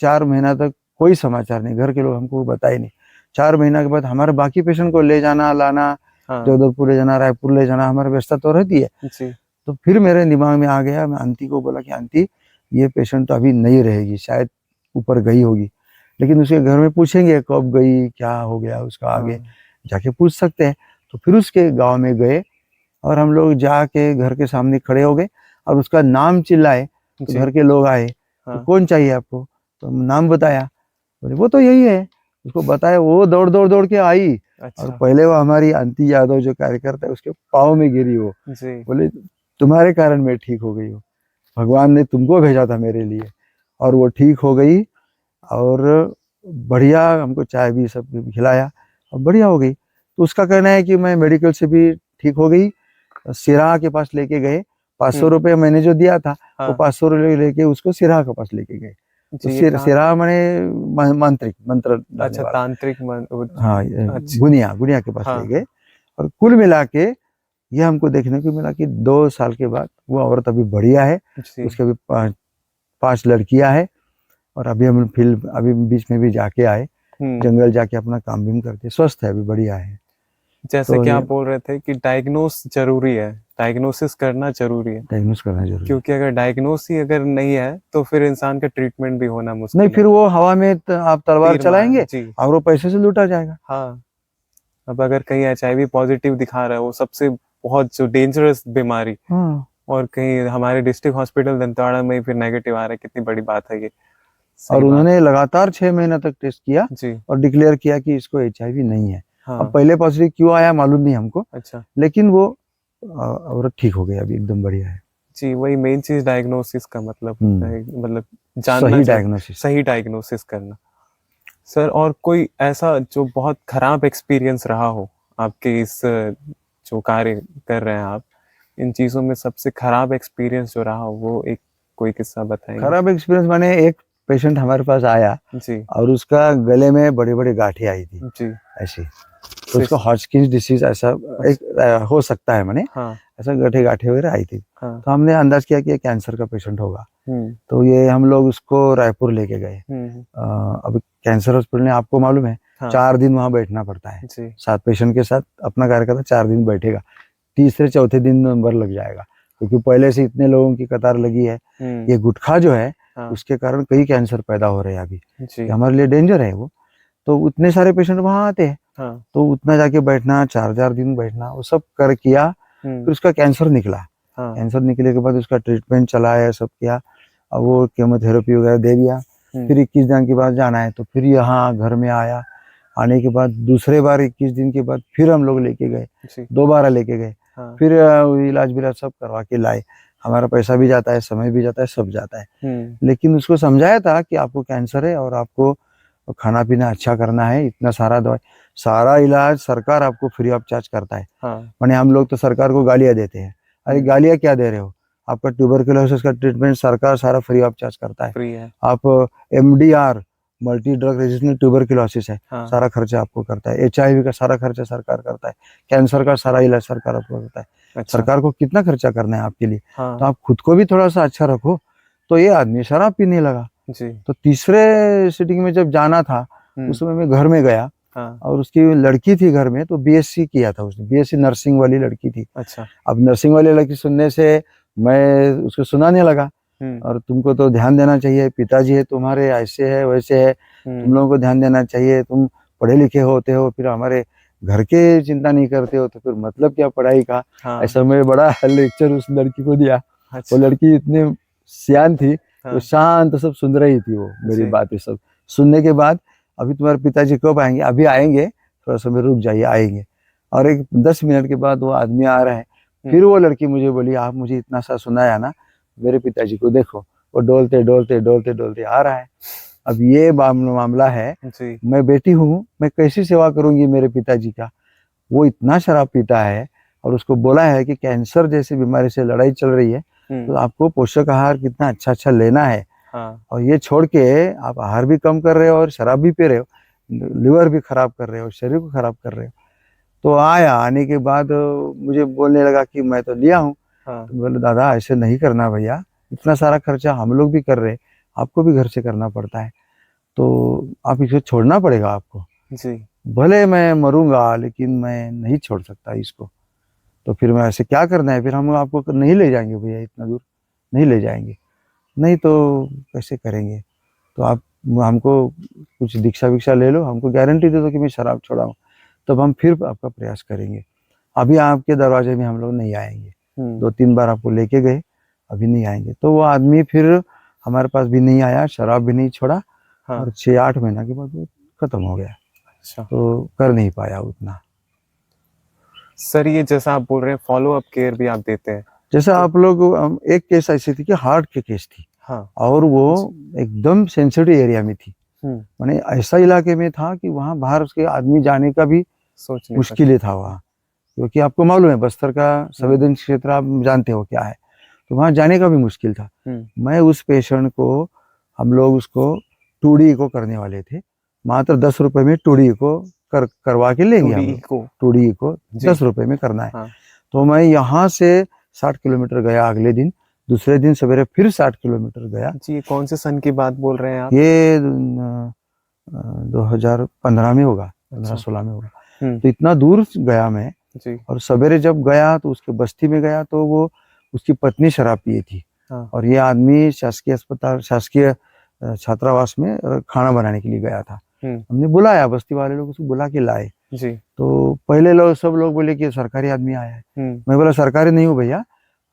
4 महीना तक कोई समाचार नहीं, घर के लोग हमको बताए नहीं। 4 महीना के बाद हमारे बाकी पेशेंट को ले जाना लाना, जगदलपुर ले जाना, रायपुर ले जाना, हमारी व्यवस्था तो रहती है। जी। तो फिर मेरे दिमाग में आ गया, मैं आंटी को बोला कि आंटी ये पेशेंट तो अभी नहीं रहेगी, शायद ऊपर गई होगी, लेकिन उसके घर में पूछेंगे कब गई, क्या हो गया उसका, आगे जाके पूछ सकते हैं। तो फिर उसके गांव में गए और हम लोग जाके घर के सामने खड़े हो गए और उसका नाम चिल्लाए। तो घर के लोग आए, तो कौन चाहिए आपको? तो हम नाम बताया, बोले वो तो यही है। उसको बताया, वो दौड़ दौड़ दौड़ के आई। अच्छा। और पहले वो हमारी अंती यादव जो कार्यकर्ता है उसके पाँव में गिरी। वो जी। बोले तुम्हारे कारण मैं ठीक हो गई हूँ, भगवान ने तुमको भेजा था मेरे लिए। और वो ठीक हो गई और बढ़िया हमको चाय भी सब खिलाया और बढ़िया हो गई। तो उसका कहना है कि मैं मेडिकल से भी ठीक हो गई, सिराहा के पास लेके गए, 500 रुपये मैंने जो दिया था वो हाँ 500 रुपये लेके उसको सिराहा के पास लेके गए। तो जी, ये कहाँ पे? सिराहा माने मंत्र डालने अच्छा, वाला। तांत्रिक हाँ, अच्छा। गुनिया के पास ले हाँ गए। और कुल मिला के ये हमको देखने को मिला कि 2 साल के बाद वो औरत अभी बढ़िया है, जी। उसके अभी 5 लड़कियां हैं। और अभी हम फील्ड अभी बीच में भी जाके आए, जंगल जाके अपना काम भी करते, स्वस्थ है, अभी बढ़िया है। जैसे तो कि ये आप बोल रहे थे कि डायग्नोस जरूरी है, डायग्नोसिस करना जरूरी है, डायग्नोस करना जरूरी है। क्योंकि अगर डायग्नोस ही अगर नहीं है तो फिर इंसान का ट्रीटमेंट भी होना नहीं, मुश्किल है। फिर वो हवा में आप तलवार तीर मार चलाएंगे जी। और वो पैसे से लूटा जाएगा। हाँ, अब अगर कहीं HIV पॉजिटिव दिखा रहा है, वो सबसे बहुत जो डेंजरस बीमारी, हाँ, और कहीं हमारे डिस्ट्रिक्ट हॉस्पिटल दंतेवाड़ा में ही फिर नेगेटिव आ रहा है, कितनी बड़ी बात है ये। और सही बात। उन्होंने लगातार 6 महीना तक टेस्ट किया जी। और डिक्लेयर किया कि इसको HIV नहीं है। अब हाँ पहले पॉजिटिव क्यों आया मालूम नहीं हमको, अच्छा लेकिन वो औरत ठीक हो गई, अभी एकदम बढ़िया है। जी, वही मेन चीज डायग्नोसिस का मतलब होता है, मतलब जानना सही डायग्नोसिस। सही डायग्नोसिस करना। सर, और कोई ऐसा जो बहुत खराब एक्सपीरियंस रहा हो आपके इस जो कार्य कर रहे हैं आप, इन चीजों में सबसे खराब एक्सपीरियंस जो रहा हो, वो एक कोई किस्सा बताएंगे? खराब एक्सपीरियंस माने एक पेशेंट हमारे पास आया जी और उसका गले में बड़ी बड़ी गांठें आई थी जी। ऐसी। तो उसको हॉजकिंस डिसीज ऐसा एक हो सकता है, माने हाँ ऐसा गांठें वगैरह आई थी। हाँ। तो हमने अंदाज किया कि ये कैंसर का पेशेंट होगा। हम्म तो ये हम लोग उसको रायपुर लेके गए। हम्म। अब कैंसर हॉस्पिटल में आपको मालूम है हाँ 4 दिन वहां बैठना पड़ता है। जी 7 पेशेंट के साथ अपना कार्य करता, 4 दिन बैठेगा, तीसरे चौथे दिन नंबर लग जाएगा, क्योंकि पहले से इतने लोगों की कतार लगी है। ये गुटखा जो है हाँ उसके कारण कई कैंसर पैदा हो रहे हैं अभी, जी कि हमारे लिए डेंजर है वो। तो उतने सारे पेशेंट वहां आते हैं, हाँ। तो उतना जाके बैठना, 4 दिन बैठना, वो सब कर किया। फिर उसका कैंसर निकला। हाँ कैंसर निकले के बाद उसका ट्रीटमेंट चलाया, सब किया। अब वो केमोथेरेपी वगैरह दे दिया। फिर 21 दिन के बाद जाना है, तो फिर यहाँ घर में आया। आने के बाद दूसरे बार 21 दिन के बाद फिर हम लोग लेके गए, जी 2 बार लेके गए। हाँ। फिर इलाज विलाज सब करवा के लाए। हमारा पैसा भी जाता है, समय भी जाता है, सब जाता है। लेकिन उसको समझाया था कि आपको कैंसर है और आपको खाना पीना अच्छा करना है, इतना सारा दवाई, सारा इलाज सरकार आपको फ्री ऑफ चार्ज करता है। हाँ माने हम लोग तो सरकार को गालियां देते हैं, अरे गालियां क्या दे रहे हो, आपका ट्यूबरकुलोसिस का ट्रीटमेंट सरकार सारा फ्री ऑफ चार्ज करता है। फ्री है। आप MDR multi drug resistant tuberculosis है, हाँ सारा खर्चा आपको करता है। HIV का सारा खर्चा सरकार करता है। कैंसर का सारा इलाज सरकार आपको करता है। अच्छा। सरकार को कितना खर्चा करना है आपके लिए, तो हाँ आप खुद को भी थोड़ा सा अच्छा रखो। तो ये आदमी शराब पीने लगा। जी। तो तीसरे सिटिंग में जब जाना था, उस समय मैं घर में गया हाँ और उसकी लड़की थी घर में, तो BSc किया था उसने, BSc नर्सिंग वाली लड़की थी। अच्छा। अब नर्सिंग वाली लड़की सुनने से मैं उसको सुनाने लगा, और तुमको तो ध्यान देना चाहिए, पिताजी है तुम्हारे, ऐसे है वैसे है, तुम लोगों को ध्यान देना चाहिए, तुम पढ़े लिखे होते हो, फिर हमारे घर के चिंता नहीं करते हो, तो फिर मतलब क्या पढ़ाई का। हाँ ऐसा मैं बड़ा लेक्चर उस लड़की को दिया। अच्छा। वो लड़की इतनी सियान थी, हाँ तो शांत सब सुन रही थी वो मेरी जी। बातें सब सुनने के बाद। अभी तुम्हारे पिताजी कब आएंगे, अभी आएंगे, थोड़ा समय रुक जाइए, आएंगे। और एक 10 मिनट के बाद वो आदमी आ रहा है। फिर वो लड़की मुझे बोली, आप मुझे इतना सा सुनाया ना, मेरे पिताजी को देखो, वो डोलते डोलते डोलते डोलते आ रहा है। अब ये मामला है, जी। मैं बेटी हूँ, मैं कैसी सेवा करूंगी मेरे पिताजी का। वो इतना शराब पीता है, और उसको बोला है कि कैंसर जैसी बीमारी से लड़ाई चल रही है, तो आपको पोषक आहार कितना अच्छा अच्छा लेना है। हाँ और ये छोड़ के आप आहार भी कम कर रहे हो और शराब भी पी रहे हो, लिवर भी खराब कर रहे हो, शरीर को खराब कर रहे हो। तो आने के बाद मुझे बोलने लगा कि मैं तो लिया हूँ। हाँ तो बोले, दादा ऐसे नहीं करना भैया, इतना सारा खर्चा हम लोग भी कर रहे हैं, आपको भी घर से करना पड़ता है, तो आप इसे छोड़ना पड़ेगा आपको। जी। भले मैं मरूंगा, लेकिन मैं नहीं छोड़ सकता इसको। तो फिर मैं ऐसे क्या करना है, फिर हम आपको नहीं ले जाएंगे भैया, इतना दूर नहीं ले जाएंगे। नहीं तो कैसे करेंगे, तो आप हमको कुछ दीक्षा विक्षा ले लो, हमको गारंटी दे दो कि मैं शराब छोड़ाऊँ, तब हम फिर आपका प्रयास करेंगे। अभी आपके दरवाजे में हम लोग नहीं आएंगे। 2-3 बार आपको लेके गए, अभी नहीं आएंगे। तो वो आदमी फिर हमारे पास भी नहीं आया, शराब भी नहीं छोड़ा। हाँ और 6-8 महीना के बाद वो खत्म हो गया। अच्छा। तो कर नहीं पाया उतना। सर, ये जैसा आप बोल रहे हैं फॉलो अप केयर भी आप देते हैं? जैसा आप लोग, एक केस ऐसी थी कि हार्ट की केस थी, हाँ और वो एकदम सेंसिटिव एरिया में थी। मैंने ऐसा इलाके में था कि वहाँ बाहर के आदमी जाने का भी सोच नहीं मुश्किल ही था वहाँ, क्योंकि आपको मालूम है बस्तर का संवेदनशील क्षेत्र आप जानते हो क्या है, तो वहाँ जाने का भी मुश्किल था। मैं उस पेशेंट को, हम लोग उसको टूडी को करने वाले थे, मात्र 10 रुपए में टूडी को करवा के लेंगे हम लोग। टूडी को 10 रुपए में करना है। तो मैं यहाँ से 60 किलोमीटर गया अगले दिन, दूसरे दिन सवेरे फिर 60 किलोमीटर गया। जी, ये कौन से सन की बात बोल रहे हैं आप? ये 2015 में होगा, 15-16 में होगा। तो इतना दूर गया मैं जी। और सवेरे जब गया तो उसके बस्ती में गया तो वो उसकी पत्नी शराब पिए थी। और ये आदमी शासकीय अस्पताल, शासकीय छात्रावास में खाना बनाने के लिए गया था। हमने बुलाया, बस्ती वाले लोग उसको बुला के लाए जी। तो पहले लोग सब लोग बोले कि सरकारी आदमी आया है। मैं बोला सरकारी नहीं हूँ भैया,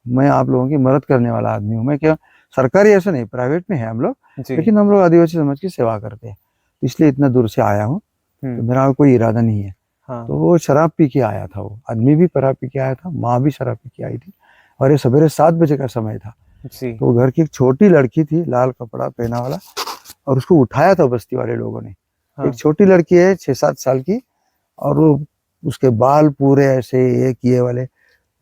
मैं आप लोगों की मदद करने वाला आदमी हूँ। मैं क्या सरकारी ऐसा नहीं, प्राइवेट में है हम लोग, लेकिन हम लोग आदिवासी समाज की सेवा करते हैं, इसलिए इतना दूर से आया हूँ। तो मेरा कोई इरादा नहीं है। तो वो शराब पी के आया था, वो आदमी भी शराब पी के आया था, माँ भी शराब पी के आई थी, और ये सवेरे 7 बजे का समय था। तो घर की एक छोटी लड़की थी, लाल कपड़ा पहना वाला, और उसको उठाया था बस्ती वाले लोगों ने। एक छोटी लड़की है 6-7 साल की, और वो उसके बाल पूरे ऐसे ये किए वाले,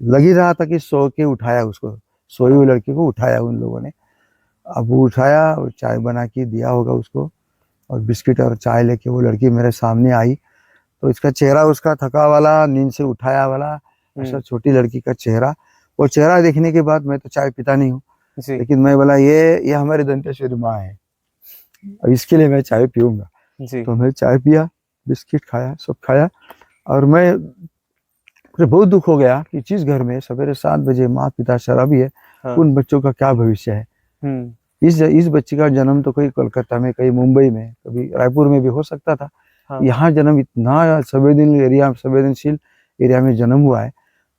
लग ही रहा था कि सो के उठाया उसको, सोई हुई लड़की को उठाया उन लोगों ने। अब वो उठाया, चाय बना के दिया होगा उसको, और बिस्किट और चाय लेके वो लड़की मेरे सामने आई। तो इसका चेहरा, उसका थका वाला, नींद से उठाया वाला, ऐसा छोटी लड़की का चेहरा। वो चेहरा देखने के बाद, मैं तो चाय पीता नहीं हूँ, लेकिन मैं बोला ये हमारी दंतेश्वरी माँ है, और इसके लिए मैं चाय पीऊंगा। तो मैं चाय पिया, बिस्किट खाया, सब खाया, और मुझे बहुत दुख हो गया कि जिस घर में सवेरे 7 बजे माँ पिता शराबी है, उन बच्चों का क्या भविष्य है। इस बच्चे का जन्म तो कहीं कोलकाता में, कहीं मुंबई में, कभी रायपुर में भी हो सकता था। यहाँ जन्म इतना संवेदनशील एरिया में जन्म हुआ है,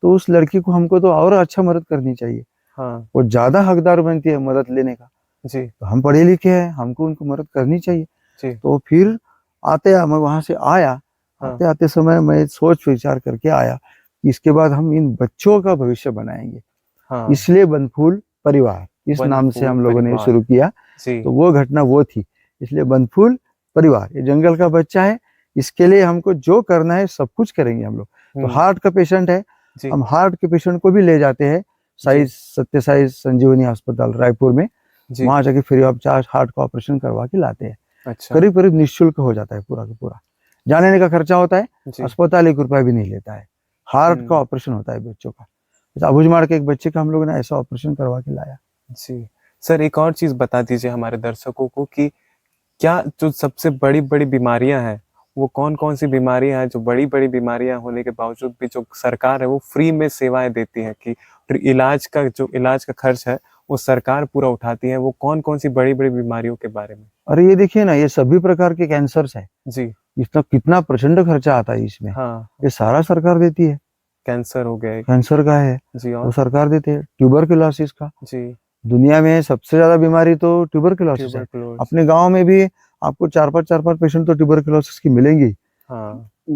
तो उस लड़की को हमको तो और अच्छा मदद करनी चाहिए। वो ज्यादा हकदार बनती है मदद लेने का। तो हम पढ़े लिखे हैं, हमको उनको मदद करनी चाहिए। तो फिर मैं वहां से आया, आते समय मैं सोच विचार करके आया कि इसके बाद हम इन बच्चों का भविष्य बनाएंगे। इसलिए बनफूल परिवार इस नाम से हम लोगों ने शुरू किया। तो वो घटना वो थी, इसलिए बनफूल परिवार, ये जंगल का बच्चा है, इसके लिए हमको जो करना है सब कुछ करेंगे हम लोग। तो हार्ट का पेशेंट है, हम हार्ट के पेशेंट को भी ले जाते हैं सत्य साई संजीवनी अस्पताल रायपुर में, वहां जाके फ्री ऑफ चार्ज हार्ट का ऑपरेशन करवा के लाते हैं। करीब करीब निःशुल्क हो जाता है पूरा का पूरा, जाने आने का खर्चा होता है, अस्पताल 1 रुपया भी नहीं लेता है। हार्ट का ऑपरेशन होता है बच्चों का। अबुझमाड़ के एक बच्चे का हम लोगों ने ऐसा ऑपरेशन करवा के लाया। जी सर, एक और चीज बता दीजिए हमारे दर्शकों को कि क्या जो सबसे बड़ी बड़ी बीमारियां हैं, वो कौन कौन सी बीमारियां हैं जो बड़ी बड़ी बीमारियां होने के बावजूद भी जो सरकार है वो फ्री में सेवाएं देती है, कि इलाज का खर्च है वो सरकार पूरा उठाती है, वो कौन कौन सी बड़ी बड़ी बीमारियों के बारे में? अरे ये देखिए ना, ये सभी प्रकार के कैंसर्स है जी। इसका कितना प्रचंड खर्चा आता है इसमें। ये सारा सरकार देती है। कैंसर हो गया, कैंसर का है जी, और वो सरकार देती है। ट्यूबरकुलोसिस का, जी, दुनिया में सबसे ज्यादा बीमारी तो ट्यूबरकुलोसिस है। अपने गांव में भी आपको 4-5 पेशेंट तो ट्यूबरकुलोसिस की मिलेंगी।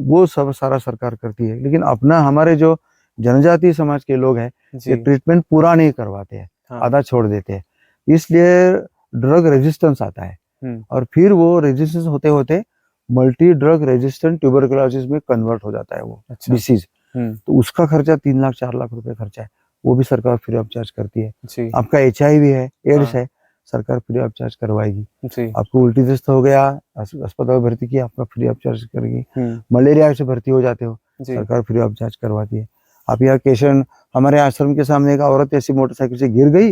वो सब सारा सरकार करती है। लेकिन अपना हमारे जो जनजातीय समाज के लोग हैं, ये ट्रीटमेंट पूरा नहीं करवाते हैं, आधा छोड़ देते हैं, इसलिए ड्रग रेजिस्टेंस आता है, और फिर वो रेजिस्टेंस होते होते मल्टी ड्रग रेजिस्टेंट ट्यूबरकुलोसिस में कन्वर्ट हो जाता है वो डिसीज। तो उसका खर्चा 3 लाख 4 लाख रुपए खर्चा है, वो भी सरकार फ्री ऑफ चार्ज करती है। आपका HIV है, एड्स है, सरकार फ्री ऑफ चार्ज करवाएगी। आपको उल्टी दस्त हो गया, अस्पताल में भर्ती किया, आपका फ्री ऑफ चार्ज करेगी। मलेरिया से भर्ती हो जाते हो, सरकार फ्री ऑफ चार्ज करवाती है। आप यहाँ केशन, हमारे आश्रम के सामने एक औरत ऐसी मोटरसाइकिल से गिर गई,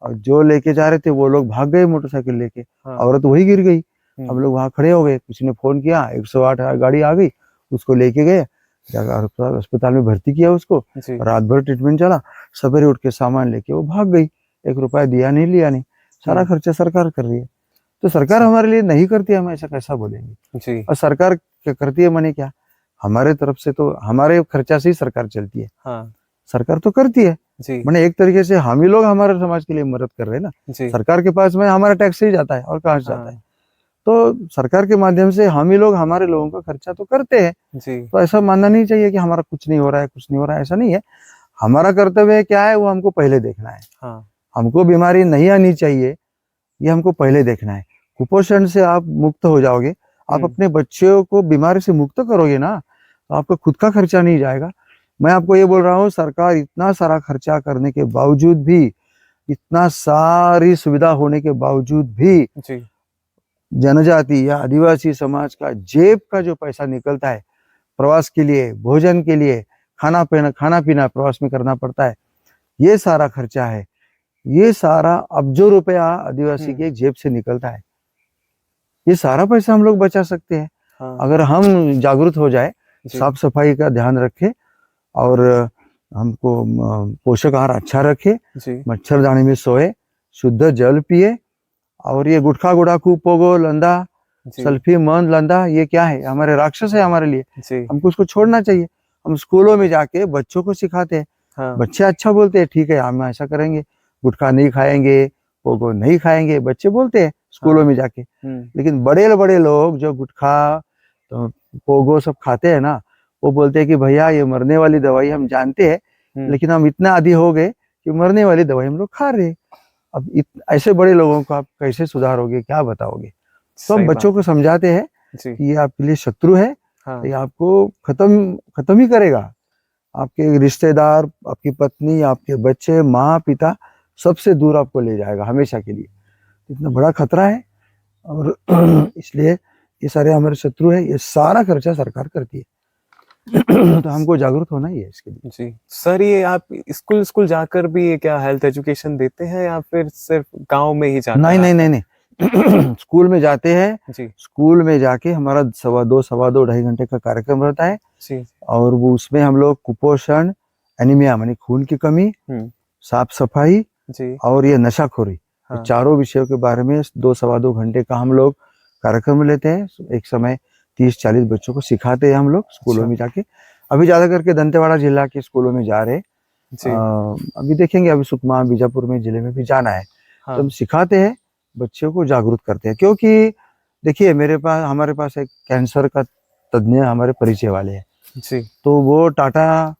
और जो लेके जा रहे थे वो लोग भाग गए मोटरसाइकिल लेके, औरत वही गिर गई। हम लोग वहां खड़े हो गए, किसी ने फोन किया, 108 गाड़ी आ गई, उसको लेके गए, जाकर अस्पताल में भर्ती किया उसको, रात भर ट्रीटमेंट चला, सवेरे उठ के सामान लेके वो भाग गई। 1 रुपया दिया नहीं, लिया नहीं, सारा खर्चा सरकार कर रही है। तो सरकार हमारे लिए नहीं करती, हम ऐसा कैसा बोलेंगे। और सरकार क्या करती है माने क्या, हमारे तरफ से तो हमारे खर्चा से ही सरकार चलती है। सरकार तो करती है, मैंने एक तरीके से हम ही लोग हमारे समाज के लिए मदद कर रहे हैं ना। सरकार के पास में हमारा टैक्स ही जाता है, और कहाँ से जाता है। तो सरकार के माध्यम से हम ही लोग हमारे लोगों का खर्चा तो करते हैं। तो ऐसा मानना नहीं चाहिए कि हमारा कुछ नहीं हो रहा है, कुछ नहीं हो रहा है, ऐसा नहीं है। हमारा कर्तव्य क्या है, वो हमको पहले देखना है। हमको बीमारी नहीं आनी चाहिए, ये हमको पहले देखना है। कुपोषण से आप मुक्त हो जाओगे, आप अपने बच्चों को बीमारी से मुक्त करोगे ना, तो आपका खुद का खर्चा नहीं जाएगा। मैं आपको ये बोल रहा हूँ, सरकार इतना सारा खर्चा करने के बावजूद भी, इतना सारी सुविधा होने के बावजूद भी जी, जनजाति या आदिवासी समाज का जेब का जो पैसा निकलता है प्रवास के लिए, भोजन के लिए, खाना पीना प्रवास में करना पड़ता है, ये सारा खर्चा है, ये सारा अब्जों रुपया आदिवासी के जेब से निकलता है। ये सारा पैसा हम लोग बचा सकते हैं हाँ, अगर हम जागरूक हो जाए, जी, साफ सफाई का ध्यान रखें और हमको पोषक आहार अच्छा रखे, जी, मच्छरदानी में सोए, शुद्ध जल पिए। और ये गुटखा गुड़ाकू पोगो लंदा जी, सल्फी मन लंदा, ये क्या है? हमारे राक्षस है हमारे लिए, जी, हमको उसको छोड़ना चाहिए। हम स्कूलों में जाके बच्चों को सिखाते हैं, हाँ, बच्चे अच्छा बोलते हैं, ठीक है हम ऐसा करेंगे, गुटखा नहीं खाएंगे, पोगो नहीं खाएंगे, बच्चे बोलते हैं स्कूलों में जाके। लेकिन बड़े बड़े लोग जो गुटखा तो पोगो सब खाते हैं ना, वो बोलते हैं कि भैया ये मरने वाली दवाई हम जानते हैं, लेकिन हम इतना आदी हो गए कि मरने वाली दवाई हम लोग खा रहे हैं। अब ऐसे बड़े लोगों को आप कैसे सुधारोगे, क्या बताओगे? तो हम सही बच्चों बात को है। समझाते हैं जी, कि ये आपके लिए शत्रु है, हाँ, ये आपको खत्म ही करेगा। आपके रिश्तेदार, आपकी पत्नी, आपके बच्चे, माँ पिता, सबसे दूर आपको ले जाएगा हमेशा के लिए। इतना बड़ा खतरा है और इसलिए ये सारे हमारे शत्रु है, ये सारा खर्चा सरकार करती है। तो हमको जागरूक होना ही है इसके लिए। जी। सर ये आप स्कूल जाकर भी ये क्या हेल्थ एजुकेशन देते हैं या फिर सिर्फ गाँव में ही जाकर नहीं नहीं आता नहीं नहीं स्कूल में जाते हैं, है? जी, स्कूल में जाके हमारा सवा दो ढाई घंटे का कार्यक्रम रहता है जी, और वो उसमें हम लोग कुपोषण, एनीमिया मानी खून की कमी, हुँ, साफ सफाई जी, और ये नशाखोरी, ये हाँ, चारों विषयों के बारे में सवा दो घंटे का हम लोग कार्यक्रम लेते हैं। एक समय 30-40 बच्चों को सिखाते हैं हम लोग स्कूलों अच्छा, में जाके। अभी ज्यादा करके दंतेवाड़ा जिला के स्कूलों में जा रहे हैं। जी, अभी देखेंगे, अभी सुकमा बीजापुर में जिले में भी जाना है, तो हम हाँ, सिखाते हैं, बच्चों को जागरूक करते हैं। क्योंकि देखिए हमारे पास एक कैंसर का तज्ञ हमारे परिचय वाले हैं, जी, तो वो टाटा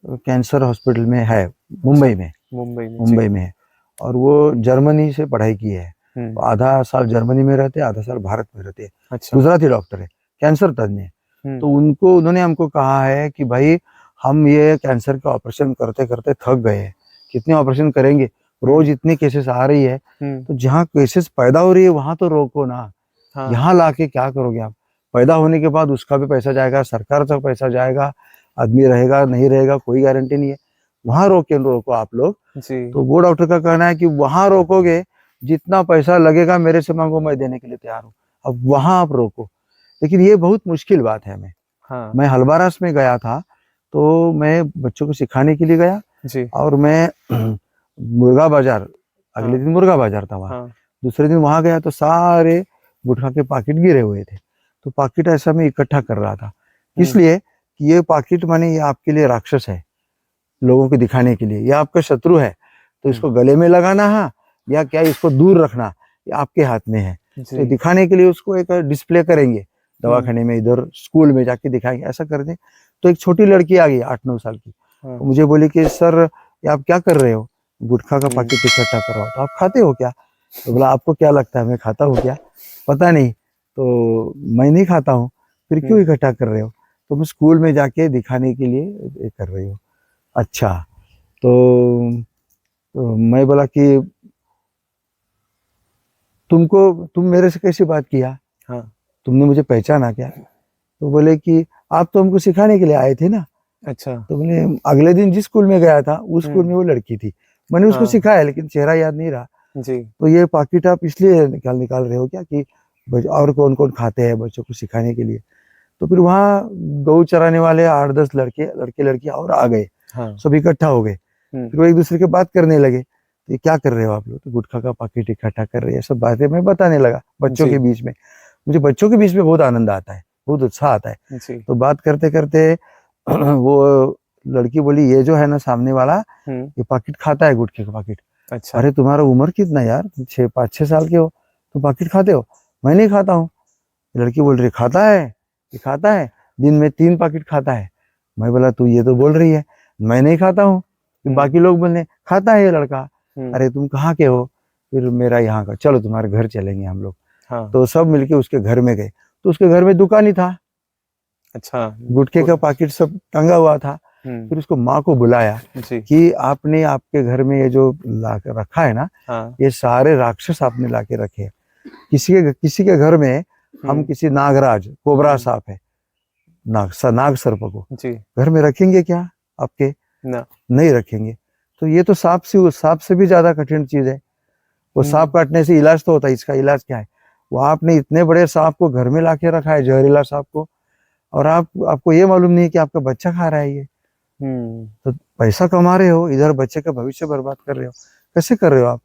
कैंसर हॉस्पिटल में है, अच्छा, मुंबई में, मुंबई में, जी, मुंबई में है। और वो जर्मनी से पढ़ाई की है, हुँ, तो आधा साल जर्मनी में रहते हैं, आधा साल भारत में रहते हैं। अच्छा, गुजराती डॉक्टर है, कैंसर तज्ञ है। हुँ, तो उन्होंने हमको कहा है कि भाई हम ये कैंसर का ऑपरेशन करते करते थक गए हैं, कितने ऑपरेशन करेंगे, रोज इतनी केसेस आ रही है, हुँ, तो जहाँ केसेस पैदा हो रही है वहां तो रोको ना, हाँ, यहाँ लाके क्या करोगे आप? पैदा होने के बाद उसका भी पैसा जाएगा, सरकार का पैसा जाएगा, आदमी रहेगा नहीं रहेगा कोई गारंटी नहीं है। वहां रोको आप लोग। जी, तो वो डॉक्टर का कहना है कि वहां रोकोगे, जितना पैसा लगेगा मेरे से मांगो, मैं देने के लिए तैयार हूँ। अब वहां आप रोको, लेकिन ये बहुत मुश्किल बात है हमें। हाँ, मैं हलबारास में गया था, तो मैं बच्चों को सिखाने के लिए गया जी, और मैं मुर्गा बाजार, अगले हाँ, दिन मुर्गा बाजार था वहाँ, हाँ, दूसरे दिन वहां गया तो सारे गुटखा के पाकिट गिरे हुए थे। तो पाकिट ऐसा मैं इकट्ठा कर रहा था, हुँ, इसलिए कि ये पाकिट माने ये आपके लिए राक्षस है, लोगों को दिखाने के लिए, ये आपका शत्रु है, तो हुँ, इसको गले में लगाना है या क्या इसको दूर रखना, ये आपके हाथ में है। तो जी, दिखाने के लिए उसको एक डिस्प्ले करेंगे, हुँ, दवाखाने में, इधर स्कूल में जाके दिखाएंगे, ऐसा कर दे। तो एक छोटी लड़की आ गई 8-9 साल की, हाँ, तो मुझे बोली कि सर ये आप क्या कर रहे हो? गुटखा का हुँ, पाकिट इकट्ठा कर रहा हो, तो आप खाते हो क्या? तो बोला आपको क्या लगता है मैं खाता हूँ क्या? पता नहीं। तो मैं नहीं खाता हूँ, फिर क्यों हुँ, इकट्ठा कर रहे हो? तो मैं स्कूल में जाके दिखाने के लिए ये कर रही हूँ। अच्छा, तो मैं बोला कि तुम मेरे से कैसे बात किया? हाँ, तुमने मुझे पहचाना क्या? तो बोले कि आप तो हमको सिखाने के लिए आए थे ना। अच्छा, तो बोले अगले दिन जिस स्कूल में गया था उस स्कूल हुँ, में वो लड़की थी, मैंने उसको हाँ, सिखाया लेकिन चेहरा याद नहीं रहा। जी, तो ये पाकिट आप इसलिए निकाल रहे हो क्या कि और कौन कौन खाते हैं बच्चों को सिखाने के लिए? तो फिर वहाँ गऊ चराने वाले 8-10 लड़के लड़कियां और आ गए, हाँ, सब इकट्ठा हो गए। हुँ, फिर वो एक दूसरे के बात करने लगे, तो ये क्या कर रहे हो आप लोग? तो गुटखा का पाकिट इकट्ठा कर रहे हैं, सब बातें मैं बताने लगा बच्चों के जी, बीच में। मुझे बच्चों के बीच में बहुत आनंद आता है, बहुत उत्साह आता है। जी, तो बात करते करते वो लड़की बोली ये जो है ना सामने वाला, हुँ, ये पाकिट खाता है, गुटखे का पाकिट। अच्छा, अरे तुम्हारा उम्र कितना यार, 5-6 साल के हो, तुम पाकिट खाते हो? मैं नहीं खाता हूँ। लड़की बोल रही खाता है, ये खाता है, दिन में 3 पाकिट खाता है। मैं बोला तू ये तो बोल रही है मैं नहीं खाता हूँ। फिर हुँ, बाकी लोग बोले खाता है ये लड़का। हुँ, अरे तुम कहाँ के हो? फिर मेरा यहाँ का, चलो तुम्हारे घर चलेंगे हम लोग। हाँ, तो सब मिलके उसके घर में गए, तो उसके घर में दुकान ही था, अच्छा। गुटखे का पैकेट सब टंगा हुआ था। हुँ, फिर उसको माँ को बुलाया जी, कि आपने आपके घर में ये जो ला के रखा है ना, हाँ, ये सारे राक्षस आपने ला के रखे हैं। किसी के घर में हम हुँ, किसी नागराज कोबरा हुँ, सांप है, नाग सर्प को जी, घर में रखेंगे क्या आपके? ना, नहीं रखेंगे। तो ये तो सांप से भी ज्यादा कठिन चीज है। वो सांप हुँ, काटने से इलाज तो होता है, इसका इलाज क्या है? वो आपने इतने बड़े सांप को घर में लाके रखा है, जहरीला सांप को, और आपको ये मालूम नहीं है कि आपका बच्चा खा रहा है ये। हुँ, तो पैसा कमा रहे हो, इधर बच्चे का भविष्य बर्बाद कर रहे हो, कैसे कर रहे हो आप?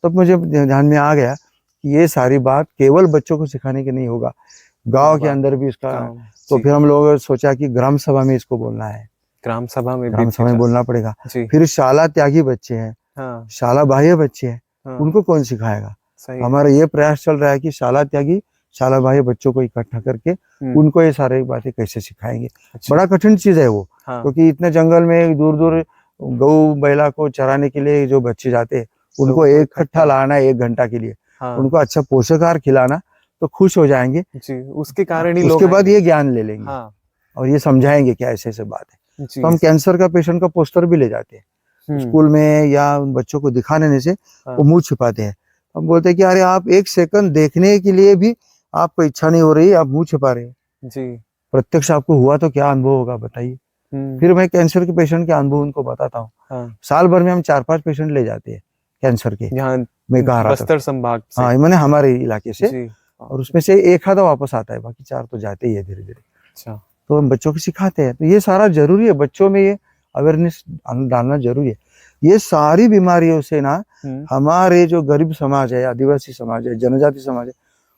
तब मुझे ध्यान में आ गया कि ये सारी बात केवल बच्चों को सिखाने की नहीं होगा, क्या गांव के बात अंदर है, भी इसका। गाँव तो जी, फिर हम लोगों ने सोचा कि ग्राम सभा में इसको बोलना है, ग्राम सभा में भी ग्राम सभा में भेजा। बोलना पड़ेगा। जी, फिर शाला त्यागी बच्चे हैं, हाँ, शाला बाह्य बच्चे हैं, हाँ, उनको कौन सिखाएगा? सही है। हमारा ये प्रयास चल रहा है कि शाला त्यागी शाला बाह्य बच्चों को इकट्ठा करके हुँ, उनको ये सारी बातें कैसे सिखाएंगे। अच्छा, बड़ा कठिन चीज है वो, हाँ, क्योंकि इतने जंगल में दूर दूर गऊ बैला को चराने के लिए जो बच्चे जाते हैं, उनको लोगों को इकट्ठा लाना है 1 घंटा के लिए, हाँ, उनको अच्छा पोषक आहार खिलाना, तो खुश हो जाएंगे। जी, उसके कारण ही लोग उसके बाद आएँगे। ये ज्ञान ले लेंगे हाँ, और ये समझाएंगे क्या ऐसे ऐसे बात है। तो जी, हम कैंसर का पेशेंट का पोस्टर भी ले जाते हैं हुँ, स्कूल में, या उन बच्चों को दिखाने से हाँ, वो मुंह छिपाते हैं। हम बोलते हैं कि अरे आप 1 सेकंड देखने के लिए भी आपको इच्छा नहीं हो रही, आप मुंह छिपा रहे हो। जी, प्रत्यक्ष आपको हुआ तो क्या अनुभव होगा बताइए। हुँ, फिर मैं कैंसर के पेशेंट के अनुभव उनको बताता हूँ। हाँ, साल भर में हम 4-5 पेशेंट ले जाते हैं कैंसर के, यहाँ मैं कह रहा था। बस्तर संभाग से। हाँ, मैंने हमारे इलाके से, जी, और उसमें से एक आधा वापस आता है, बाकी 4 तो जाते ही है धीरे धीरे। अच्छा, तो हम बच्चों को सिखाते हैं, तो ये सारा जरूरी है, बच्चों में ये अवेयरनेस डालना जरूरी है। ये सारी बीमारियों से ना हुँ, हमारे जो गरीब समाज है, आदिवासी समाज है, जनजाति समाज है,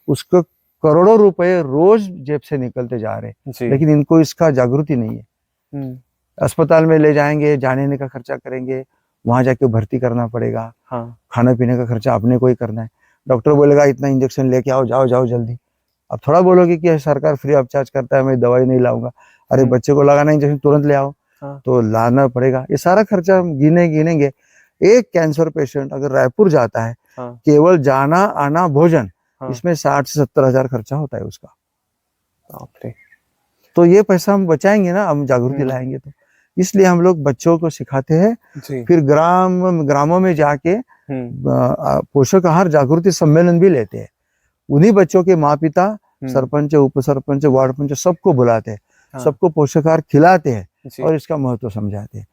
उसको करोड़ों रुपए रोज जेब से निकलते जा रहे हैं, जी, लेकिन इनको इसका जागृति नहीं है। हुँ, अस्पताल में ले जाएंगे, जाने आने का खर्चा करेंगे, वहां जाके भर्ती करना पड़ेगा, हाँ, खाने पीने का खर्चा अपने को ही करना है। डॉक्टर बोलेगा इतना इंजेक्शन लेके आओ, जाओ जाओ जल्दी। अब थोड़ा बोलोगे कि सरकार फ्री ऑफ चार्ज करता है, मैं दवाई नहीं लाऊंगा, अरे हुँ, बच्चे को लगाना इंजेक्शन तुरंत ले आओ, हाँ, तो लाना पड़ेगा। ये सारा खर्चा हम गिनेंगे। एक कैंसर पेशेंट अगर रायपुर जाता है, हाँ, केवल जाना आना भोजन, हाँ, इसमें 60 से 70 हजार खर्चा होता है उसका। बाप रे! तो ये पैसा हम बचाएंगे ना, हम जागृति हुँ, लाएंगे तो। इसलिए हम लोग बच्चों को सिखाते हैं। जी, फिर ग्रामों में जाके हुँ, पोषक आहार जागृति सम्मेलन भी लेते हैं। उन्हीं बच्चों के माँ पिता, हुँ, सरपंच, उप सरपंच, वार्ड पंच, सबको बुलाते हैं, हाँ, सबको पोषक आहार खिलाते हैं जी, और इसका महत्व समझाते हैं।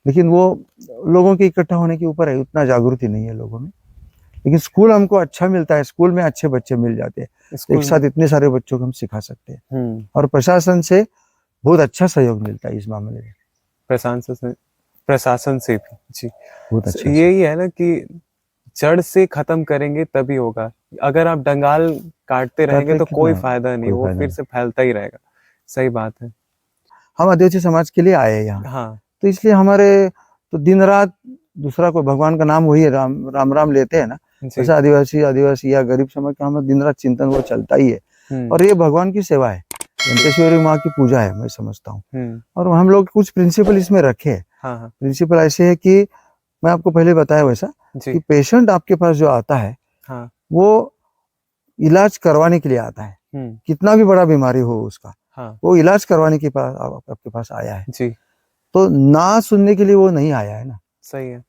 लेकिन वो लोगों के इकट्ठा होने के ऊपर है, उतना जागृति नहीं है लोगों में। लेकिन स्कूल हमको अच्छा मिलता है, स्कूल में अच्छे बच्चे मिल जाते हैं, तो एक स्कूल साथ इतने सारे बच्चों को हम सिखा सकते हैं। हुँ, और प्रशासन से बहुत अच्छा सहयोग मिलता है इस मामले में, प्रशासन से भी, जी। बहुत अच्छा से। यही है ना कि जड़ से खत्म करेंगे तभी होगा। अगर आप डंगाल काटते रहेंगे कहते तो कितना, कोई फायदा नहीं, कोई वो फायदा फिर नहीं। से फैलता ही रहेगा। सही बात है। हम आदिवासी समाज के लिए आए हैं यहाँ, हाँ, तो इसलिए हमारे तो दिन रात दूसरा कोई भगवान का नाम वही है, राम राम राम लेते हैं ना, जी, वैसे आदिवासी या गरीब समाज का हमारा दिन रात चिंतन वो चलता ही है। हुँ, और ये भगवान की सेवा है, दंतेश्वरी माँ की पूजा है, मैं समझता हूँ। हुँ, और हम लोग कुछ प्रिंसिपल इसमें रखे हैं। हाँ, हाँ, प्रिंसिपल ऐसे है कि मैं आपको पहले बताया वैसा, जी, कि पेशेंट आपके पास जो आता है, हाँ, वो इलाज करवाने के लिए आता है, हुँ, कितना भी बड़ा बीमारी हो उसका, हाँ, वो इलाज करवाने के पास आपके पास आया है। जी, तो ना सुनने के लिए वो नहीं आया है ना। सही है।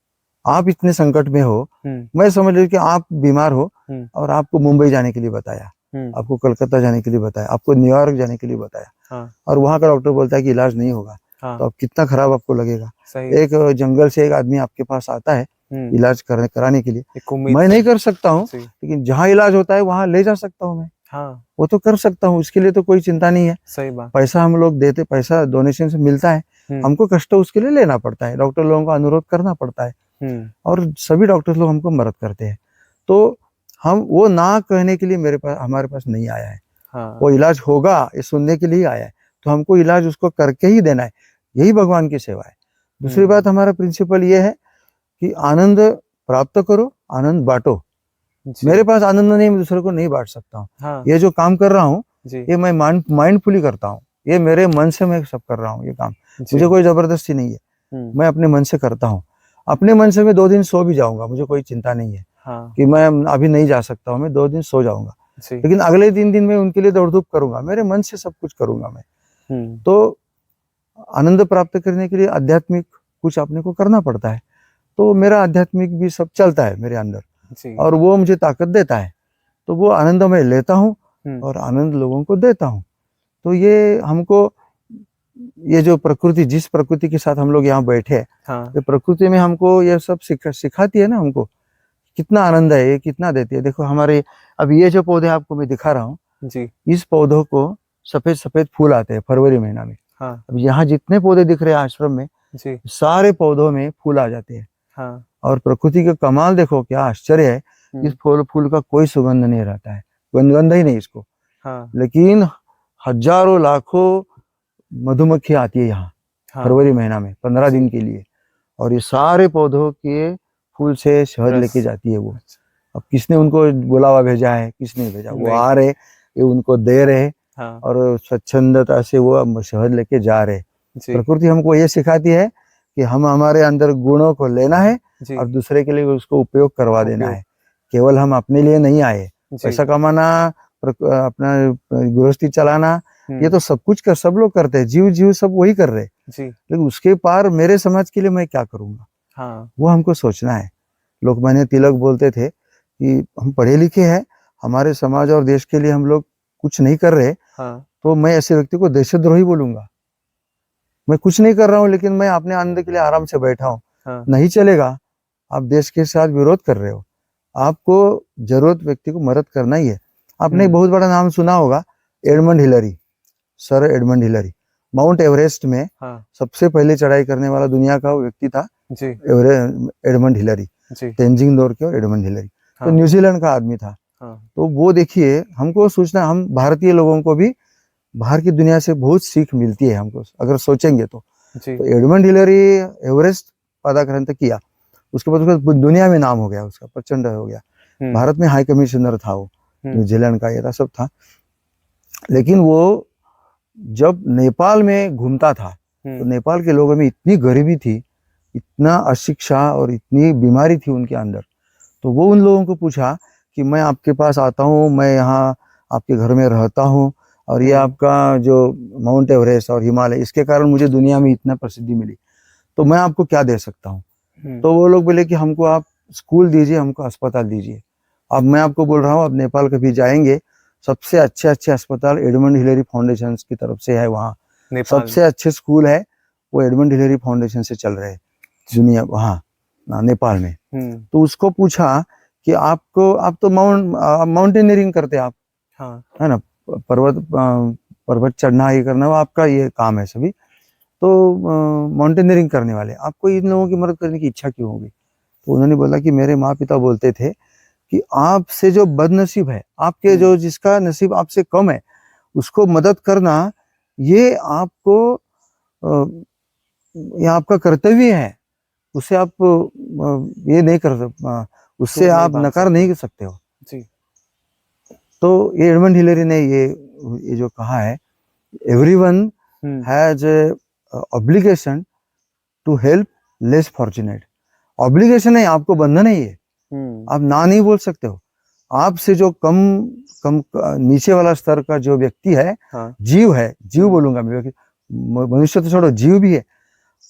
आप इतने संकट में हो, हुँ, मैं समझ लीजिए कि आप बीमार हो हुँ, और आपको मुंबई जाने के लिए बताया, हुँ, आपको कलकत्ता जाने के लिए बताया, आपको न्यूयॉर्क जाने के लिए बताया, हाँ, और वहाँ का डॉक्टर बोलता है कि इलाज नहीं होगा, हाँ, तो अब कितना खराब आपको लगेगा। सही है। एक जंगल से एक आदमी आपके पास आता है हुँ, इलाज कराने के लिए, एक उम्मीद मैं से, नहीं कर सकता हूँ, जी, लेकिन जहाँ इलाज होता है वहाँ ले जा सकता हूँ मैं, हाँ, वो तो कर सकता हूँ, उसके लिए तो कोई चिंता नहीं है। सही बात। पैसा हम लोग देते, पैसा डोनेशन से मिलता है, हुँ, हमको कष्ट उसके लिए लेना पड़ता है, डॉक्टर लोगों का अनुरोध करना पड़ता है, हुँ, और सभी डॉक्टर लोग हमको मदद करते हैं। तो हम वो ना कहने के लिए हमारे पास नहीं आया है, हाँ, वो इलाज होगा ये सुनने के लिए ही आया है, तो हमको इलाज उसको करके ही देना है, यही भगवान की सेवा है। दूसरी बात, हमारा प्रिंसिपल ये है कि आनंद प्राप्त करो, आनंद बांटो। जी, मेरे पास आनंद नहीं, मैं दूसरे को नहीं बांट सकता हूँ। हाँ, ये जो काम कर रहा हूँ, जी, ये मैं माइंडफुली करता हूँ, ये मेरे मन से मैं सब कर रहा हूँ ये काम, मुझे जी, कोई जबरदस्ती नहीं है, हुँ, मैं अपने मन से करता हूँ। अपने मन से मैं 2 दिन सो भी जाऊंगा, मुझे कोई चिंता नहीं है हाँ, कि मैं अभी नहीं जा सकता हूँ, मैं 2 दिन सो जाऊंगा, जी। लेकिन अगले 3 दिन में उनके लिए दौड़-धूप करूँगा, मेरे मन से सब कुछ करूँगा मैं। तो आनंद प्राप्त करने के लिए आध्यात्मिक कुछ अपने को करना पड़ता है। तो मेरा आध्यात्मिक भी सब चलता है मेरे अंदर जी। और वो मुझे ताकत देता है। तो वो आनंद मैं लेता हूँ और आनंद लोगों को देता हूँ। तो ये हमको ये जो प्रकृति जिस प्रकृति के साथ हम लोग यहाँ बैठे हैं, हाँ, ये प्रकृति में हमको ये सब सिखाती है ना हमको, कितना आनंद है ये, कितना देती है। देखो हमारे अब ये जो पौधे आपको मैं दिखा रहा हूँ, जी। इस पौधों को सफ़ेद-सफ़ेद फूल आते हैं फरवरी महीना में। हाँ, अब यहाँ जितने पौधे दिख रहे हैं आश्रम में, जी। सारे पौधों में फूल आ जाते हैं। हाँ, और प्रकृति का कमाल देखो क्या आश्चर्य है, इस फूल का कोई सुगंध नहीं रहता है, गंध ही नहीं इसको। हाँ, लेकिन हज़ारों लाखों मधुमक्खी आती है यहाँ हाँ, फरवरी महीना में 15 दिन के लिए और ये सारे पौधों के फूल से शहद लेके रस। जाती है वो। अच्छा, अब किसने उनको बुलावा भेजा है, किसने भेजा? वो नहीं। आ रहे, ये उनको दे रहे हाँ, और स्वच्छंदता से वो शहद लेके जा रहे। जी, प्रकृति हमको ये सिखाती है कि हम हमारे अंदर गुणों को लेना है जी, और दूसरे के लिए उसको उपयोग करवा देना उपयोग। है। केवल हम अपने लिए नहीं आए, जी। पैसा कमाना, अपना गृहस्थी चलाना, ये तो सब कुछ सब लोग करते हैं, जीव सब वही कर रहे हैं। जी। लेकिन उसके पार मेरे समाज के लिए मैं क्या करूँगा? हाँ, वो हमको सोचना है। लोकमान्य तिलक बोलते थे कि हम पढ़े लिखे हैं, हमारे समाज और देश के लिए हम लोग कुछ नहीं कर रहे, हाँ, तो मैं ऐसे व्यक्ति को देशद्रोही बोलूँगा। मैं कुछ नहीं कर रहा हूँ लेकिन मैं अपने आनंद के लिए आराम से बैठा हूँ, हाँ, नहीं चलेगा। आप देश के साथ विरोध कर रहे हो। आपको ज़रूरत व्यक्ति को मदद करना ही है। आपने एक बहुत बड़ा नाम सुना होगा, Edmund Hillary, sir Edmund Hillary. Mount Everest में हाँ, सबसे पहले चढ़ाई करने वाला दुनिया का वो व्यक्ति था, जी, एडमंड हिलरी। जी, तेंजिंग नोरके और एडमंड हिलरी। तो हाँ, न्यूजीलैंड का आदमी था। हाँ, तो वो देखिए हमको सोचना, हम भारतीय लोगों को भी बाहर की दुनिया से बहुत सीख मिलती है हमको अगर सोचेंगे तो। जी, तो एडमंड हिलरी एवरेस्ट पादाक्रांत किया, उसके बाद उसका दुनिया में नाम हो गया, उसका प्रचंड हो गया। भारत में हाई कमिश्नर था वो, न्यूजीलैंड का ये था, सब था। लेकिन वो जब नेपाल में घूमता था तो नेपाल के लोगों में इतनी गरीबी थी, इतना अशिक्षा और इतनी बीमारी थी उनके अंदर। तो वो उन लोगों को पूछा कि मैं आपके पास आता हूँ, मैं यहाँ आपके घर में रहता हूँ और ये आपका जो माउंट एवरेस्ट और हिमालय, इसके कारण मुझे दुनिया में इतना प्रसिद्धि मिली, तो मैं आपको क्या दे सकता हूँ? तो वो लोग बोले कि हमको आप स्कूल दीजिए, हमको अस्पताल दीजिए। अब मैं आपको बोल रहा हूँ, अब नेपाल कभी जाएंगे, सबसे अच्छे अस्पताल एडमंड हिलरी फाउंडेशन की तरफ से है वहाँ। सबसे अच्छे स्कूल है वो एडमंड हिलरी फाउंडेशन से चल रहे हैं दुनिया वहाँ नेपाल में। तो उसको पूछा कि आप तो माउंटेनियरिंग करते आप, हाँ, है ना, पर्वत चढ़ना ये करना वो आपका ये काम है सभी, तो माउंटेनियरिंग करने वाले आपको इन लोगों की मदद करने की इच्छा क्यों होगी? तो उन्होंने बोला कि मेरे माँ पिता बोलते थे कि आपसे जो बदनसीब है, आपके जो जिसका नसीब आपसे कम है, उसको मदद करना ये आपको ये आपका कर्तव्य है। उससे आप ये नहीं कर उससे आप नकार नहीं कर सकते हो। जी, तो ये एडमंड हिलरी ने ये जो कहा है, everyone has obligation to help less fortunate. Obligation है, आपको बंधन है ये, आप ना नहीं बोल सकते हो। आपसे जो कम नीचे वाला स्तर का जो व्यक्ति है, जीव है, जीव बोलूंगा मैं, मनुष्य तो छोड़ो, जीव भी है,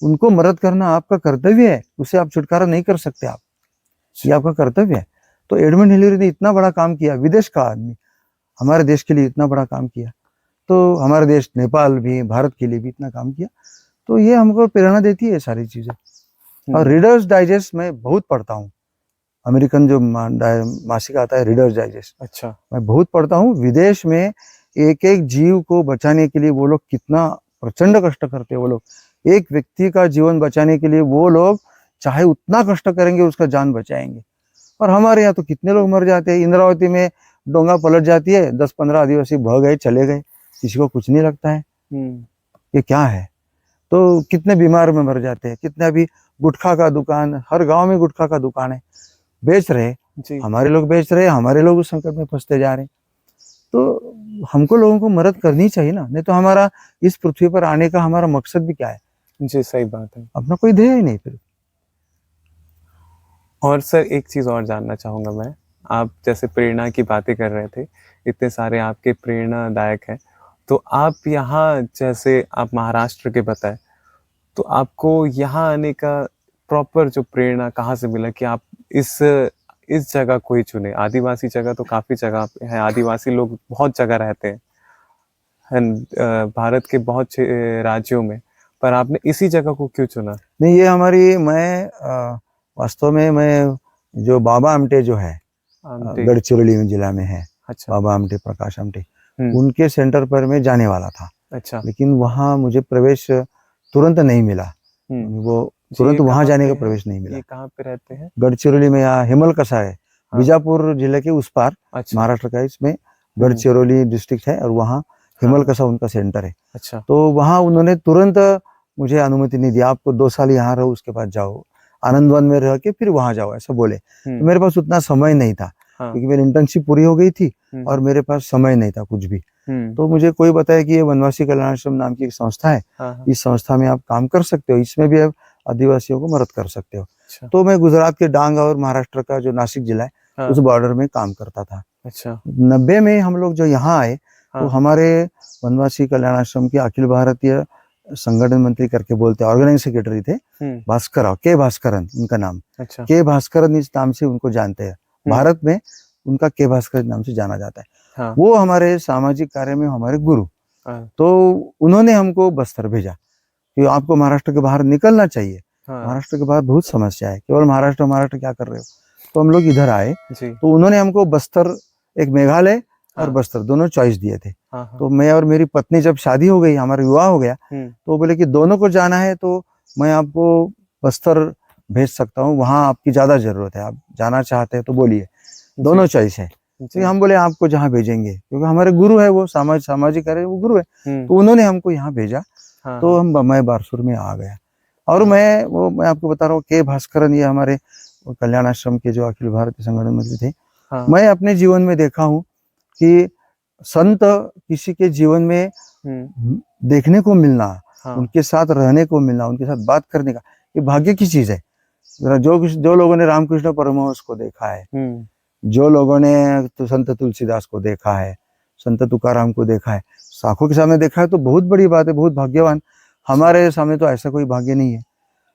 उनको मदद करना आपका कर्तव्य है। उसे आप छुटकारा नहीं कर सकते, आप, ये आपका कर्तव्य है। तो एडमंड हिलरी ने इतना बड़ा काम किया, विदेश का आदमी हमारे देश के लिए इतना बड़ा काम किया, तो हमारे देश नेपाल भी, भारत के लिए भी इतना काम किया। तो ये हमको प्रेरणा देती है सारी चीजें। और रीडर्स डाइजेस्ट मैं बहुत पढ़ता हूँ, अमेरिकन जो मासिक आता है रीडर्स डाइजेस्ट, अच्छा, मैं बहुत पढ़ता हूँ। विदेश में एक एक जीव को बचाने के लिए वो लोग कितना प्रचंड कष्ट करते हैं। वो लोग एक व्यक्ति का जीवन बचाने के लिए वो लोग चाहे उतना कष्ट करेंगे, उसका जान बचाएंगे। और हमारे यहाँ तो कितने लोग मर जाते हैं। इंद्रावती में डोंगा पलट जाती है, 10-15 आदिवासी बह गए, चले गए, किसी को कुछ नहीं लगता है। ये क्या है? तो कितने बीमार में मर जाते हैं, कितने अभी गुटखा का दुकान, हर गांव में गुटखा का दुकान है, बेच रहे, हमारे लोग बेच रहे, हमारे लोग उस संकट में फंसते जा रहे हैं। तो हमको लोगों को मदद करनी चाहिए ना, नहीं तो हमारा इस पृथ्वी पर आने का हमारा मकसद भी क्या है? जी, सही बात है। अपना कोई ध्येय ही नहीं फिर। और सर एक चीज़ और जानना चाहूँगा मैं, आप जैसे प्रेरणा की बातें कर रहे थे इतने सारे आपके प्रेरणादायक हैं। तो आप यहाँ जैसे आप महाराष्ट्र के बताए, तो आपको यहाँ आने का प्रॉपर जो प्रेरणा कहाँ से मिला कि आप इस जगह को ही चुने? आदिवासी जगह तो काफ़ी जगह है, आदिवासी लोग बहुत जगह रहते हैं, भारत के बहुत से राज्यों में, पर आपने इसी जगह को क्यों चुना? नहीं, ये हमारी वास्तव में मैं जो बाबा आमटे जो है आमटे। गढ़चिरौली में जिला में है, अच्छा। बाबा आमटे, प्रकाश आमटे, हुँ। उनके सेंटर पर मैं जाने वाला था, अच्छा। लेकिन वहाँ मुझे प्रवेश तुरंत नहीं मिला। हुँ। वो जी, तुरंत ये वहाँ कहाँ जाने पे का है? प्रवेश नहीं मिला। ये कहाँ पे रहते हैं? गढ़चिरौली में, यहाँ हेमलकसा है, हाँ। बीजापुर जिले के उस पार, अच्छा। महाराष्ट्र का, इसमें हुँ। गढ़चिरौली डिस्ट्रिक्ट है और वहाँ हाँ। हेमलकसा उनका सेंटर है। अच्छा। तो वहाँ उन्होंने तुरंत मुझे अनुमति नहीं दी, आपको 2 साल यहाँ रहो, उसके बाद जाओ, आनंदवन में रह के फिर वहाँ जाओ, ऐसा बोले। तो हुँ। मेरे पास उतना समय नहीं था, हाँ। क्योंकि मेरी इंटर्नशिप पूरी हो गई थी हुँ। और मेरे पास समय नहीं था कुछ भी। हुँ। तो मुझे कोई बताया कि ये वनवासी कल्याण आश्रम नाम की एक संस्था है, हाँ, हाँ। इस संस्था में आप काम कर सकते हो, इसमें भी आप आदिवासियों को मदद कर सकते हो। अच्छा। तो मैं गुजरात के डांग और महाराष्ट्र का जो नासिक जिला है, हाँ। उस बॉर्डर में काम करता था। अच्छा। 90 में हम लोग जो यहाँ आए, तो हाँ। हमारे वनवासी कल्याण आश्रम के अखिल भारतीय संगठन मंत्री करके बोलते हैं, ऑर्गेनाइजिंग सेक्रेटरी थे, हुँ। भास्कर के भास्करन उनका नाम, अच्छा। के भास्करन इस नाम से उनको जानते हैं, हुँ। भारत में उनका के भास्कर नाम से जाना जाता है। हाँ। वो हमारे सामाजिक कार्य में हमारे गुरु। हाँ। तो उन्होंने हमको बस्तर भेजा कि आपको महाराष्ट्र के बाहर निकलना चाहिए, हाँ। महाराष्ट्र के बाहर बहुत समस्या है, केवल महाराष्ट्र महाराष्ट्र क्या कर रहे हो। तो हम लोग इधर आए, जी। तो उन्होंने हमको बस्तर, एक मेघालय और हाँ। बस्तर दोनों चॉइस दिए थे। हाँ, हाँ। तो मैं और मेरी पत्नी जब शादी हो गई, हमारा विवाह हो गया, हुँ। तो बोले कि दोनों को जाना है तो मैं आपको बस्तर भेज सकता हूँ, वहाँ आपकी ज़्यादा ज़रूरत है, आप जाना चाहते हैं तो बोलिए, दोनों जी। चॉइस है। जी। तो हम बोले आपको जहाँ भेजेंगे, क्योंकि हमारे गुरु है, वो सामाजिक कार्य वो गुरु है, हुँ। तो उन्होंने हमको यहाँ भेजा। हाँ, तो हाँ। मैं बारसूर में आ गया। और हाँ। मैं आपको बता रहा हूँ, के भास्करन ये हमारे कल्याण आश्रम के जो अखिल भारतीय संगठन मंत्री थे। हाँ। मैं अपने जीवन में देखा हूँ कि संत किसी के जीवन में हुँ। देखने को मिलना, हाँ। उनके साथ रहने को मिलना, उनके साथ बात करने का, ये भाग्य की चीज है। जो लोगों ने रामकृष्ण परमहंस को देखा है, हुँ। जो लोगों ने तो संत तुलसीदास को देखा है, संत तुकाराम को देखा है, आंखों के सामने देखा है, तो बहुत बड़ी बात है, बहुत भाग्यवान। हमारे सामने तो ऐसा कोई भाग्य नहीं है,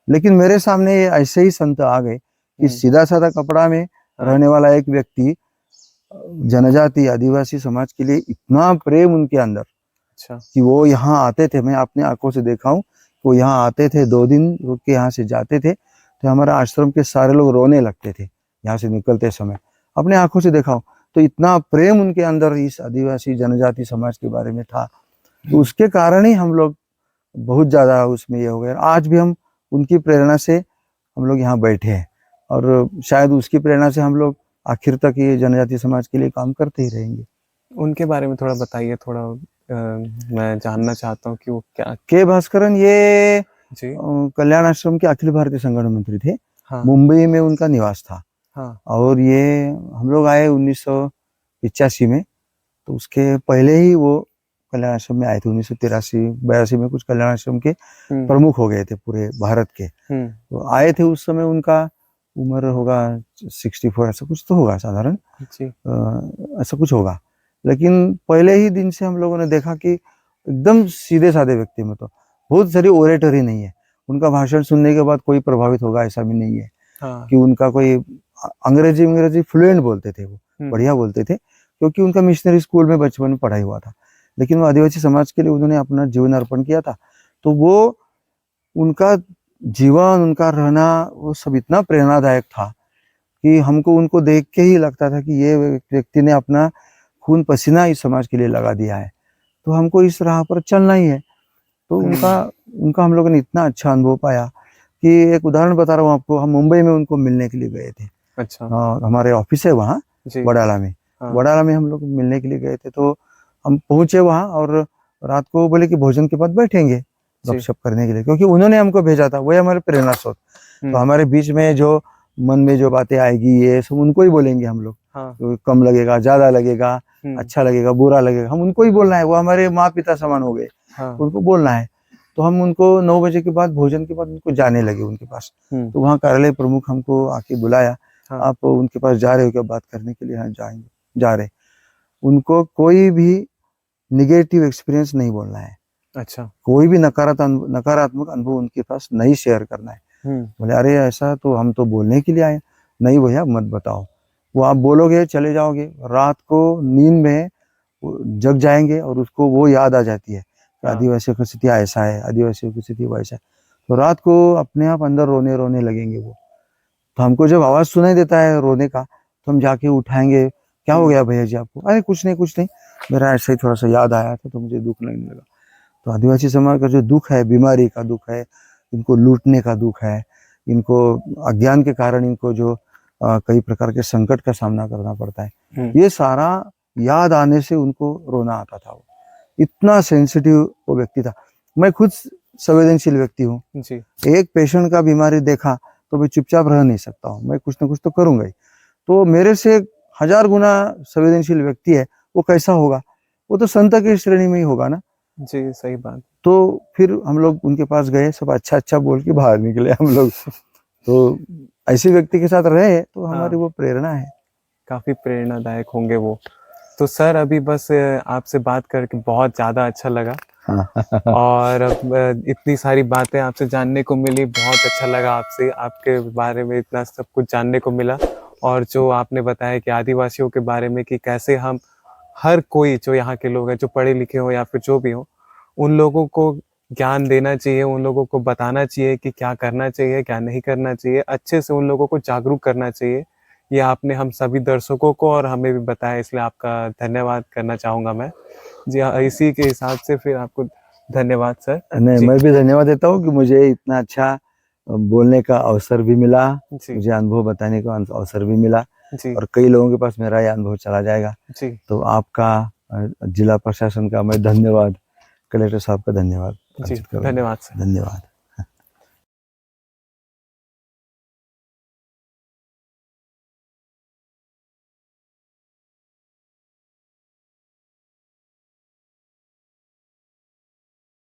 लेकिन मेरे सामने ऐसे ही संत आ गए कि सीधा साधा कपड़ा में रहने वाला एक व्यक्ति, जनजाति आदिवासी समाज के लिए इतना प्रेम उनके अंदर कि वो यहाँ आते थे। मैं अपने आंखों से देखा हूँ, वो यहाँ आते थे, 2 दिन रुक के यहाँ से जाते थे, तो हमारा आश्रम के सारे लोग रोने लगते थे यहाँ से निकलते समय। अपने आंखों से देखा हूँ, तो इतना प्रेम उनके अंदर इस आदिवासी जनजाति समाज के बारे में था, तो उसके कारण ही हम लोग बहुत ज़्यादा उसमें ये हो गए। आज भी हम उनकी प्रेरणा से हम लोग यहाँ बैठे हैं, और शायद उसकी प्रेरणा से हम लोग आखिर तक ये जनजाति समाज के लिए काम करते ही रहेंगे। उनके बारे में थोड़ा बताइए, थोड़ा मैं जानना चाहता हूँ कि वो क्या। के भास्करन ये जी। कल्याण आश्रम के अखिल भारतीय संगठन मंत्री थे। हाँ। मुंबई में उनका निवास था। हाँ। और ये हम लोग आए 1985 में, तो उसके पहले ही वो कल्याण आश्रम में आए थे। 1983-82 में कुछ कल्याण आश्रम के प्रमुख हो गए थे पूरे भारत के। तो आए थे, उस समय उनका उम्र होगा 64, ऐसा कुछ तो होगा साधारण, ऐसा कुछ होगा। लेकिन पहले ही दिन से हम लोगों ने देखा कि एकदम सीधे साधे व्यक्ति में तो बहुत सारी ओरेटरी नहीं है। उनका भाषण सुनने के बाद कोई प्रभावित होगा ऐसा भी नहीं है। हाँ। कि उनका कोई अंग्रेजी फ्लुएंट बोलते थे, वो बढ़िया बोलते थे, क्योंकि उनका मिशनरी स्कूल में बचपन में पढ़ाई हुआ था। लेकिन वो आदिवासी समाज के लिए उन्होंने अपना जीवन अर्पण किया था। तो वो उनका जीवन, उनका रहना, वो सब इतना प्रेरणादायक था कि हमको उनको देख के ही लगता था कि ये व्यक्ति ने अपना खून पसीना इस समाज के लिए लगा दिया है, तो हमको इस राह पर चलना ही है। तो उनका हम लोगों ने इतना अच्छा अनुभव पाया कि एक उदाहरण बता रहा हूँ आपको। हम मुंबई में उनको मिलने के लिए गए थे। अच्छा। हमारे ऑफिस है वहाँ बड़ाला में। बड़ाला में हम लोग मिलने के लिए गए थे। तो हम पहुंचे वहाँ, और रात को बोले कि भोजन के बाद बैठेंगे गपशप करने के लिए, क्योंकि उन्होंने हमको भेजा था, वही हमारे प्रेरणा स्रोत। तो हमारे बीच में जो मन में जो बातें आएगी, ये सब उनको ही बोलेंगे हम लोग। तो कम लगेगा, ज्यादा लगेगा, अच्छा लगेगा, बुरा लगेगा, हम उनको ही बोलना है। वो हमारे माँ पिता समान हो गए, उनको बोलना है। तो हम उनको 9 बजे के बाद, भोजन के बाद उनको जाने लगे उनके पास। तो वहाँ कार्यालय प्रमुख हमको आके बुलाया, आप उनके पास जा रहे हो क्या बात करने के लिए? हाँ, जाएंगे, जा रहे। उनको कोई भी निगेटिव एक्सपीरियंस नहीं बोलना है, अच्छा। कोई भी नकारात्मक अनुभव उनके पास नहीं शेयर करना है। बोले अरे ऐसा तो हम तो बोलने के लिए आए, नहीं भैया मत बताओ। वो आप बोलोगे चले जाओगे, रात को नींद में वो जग जाएंगे और उसको वो याद आ जाती है कि हाँ। आदिवासियों की स्थिति ऐसा है, आदिवासियों की स्थिति वैसा है। तो रात को अपने आप अंदर रोने रोने लगेंगे वो। तो हमको जब आवाज सुनाई देता है रोने का तो हम जाके उठाएंगे, क्या हो गया भैया जी आपको? अरे कुछ नहीं, मेरा ऐसे ही थोड़ा सा याद आया था तो मुझे दुख लगने लगा। तो आदिवासी समाज का जो दुख है, बीमारी का दुख है, इनको लूटने का दुख है, इनको अज्ञान के कारण इनको जो कई प्रकार के संकट का सामना करना पड़ता है, ये सारा याद आने से उनको रोना आता था। वो इतना सेंसिटिव वो व्यक्ति था। मैं खुद संवेदनशील व्यक्ति हूँ। जी। एक पेशेंट का बीमारी देखा तो मैं चुपचाप रह नहीं सकता हूँ, मैं कुछ ना कुछ तो करूंगा ही। तो मेरे से 1000 गुना संवेदनशील व्यक्ति है, वो कैसा होगा? वो तो संत की श्रेणी में ही होगा ना। जी, सही बात। तो फिर हम लोग उनके पास गए, सब अच्छा बोल के बाहर निकले हम लोग। तो ऐसे व्यक्ति के साथ रहे तो हमारी वो प्रेरणा है। काफ़ी प्रेरणादायक होंगे वो। तो सर अभी बस आपसे बात करके बहुत ज़्यादा अच्छा लगा। और इतनी सारी बातें आपसे जानने को मिली, बहुत अच्छा लगा आपसे, आपके बारे में इतना सब कुछ जानने को मिला। और जो आपने बताया कि आदिवासियों के बारे में कि कैसे हम हर कोई जो यहाँ के लोग हैं, जो पढ़े लिखे हो या फिर जो भी हो, उन लोगों को ज्ञान देना चाहिए, उन लोगों को बताना चाहिए कि क्या करना चाहिए, क्या नहीं करना चाहिए, अच्छे से उन लोगों को जागरूक करना चाहिए। ये आपने हम सभी दर्शकों को और हमें भी बताया, इसलिए आपका धन्यवाद करना चाहूँगा मैं। जी हाँ, इसी के हिसाब से फिर आपको धन्यवाद सर। नहीं, जी। मैं भी धन्यवाद देता हूँ कि मुझे इतना अच्छा बोलने का अवसर भी मिला, जी। मुझे अनुभव बताने का अवसर भी मिला जी। और कई लोगों के पास मेरा ये अनुभव चला जाएगा। जी। तो आपका जिला प्रशासन का मैं धन्यवाद, कलेक्टर साहब का धन्यवाद जी, अर्पित करूँगा। धन्यवाद सर। धन्यवाद।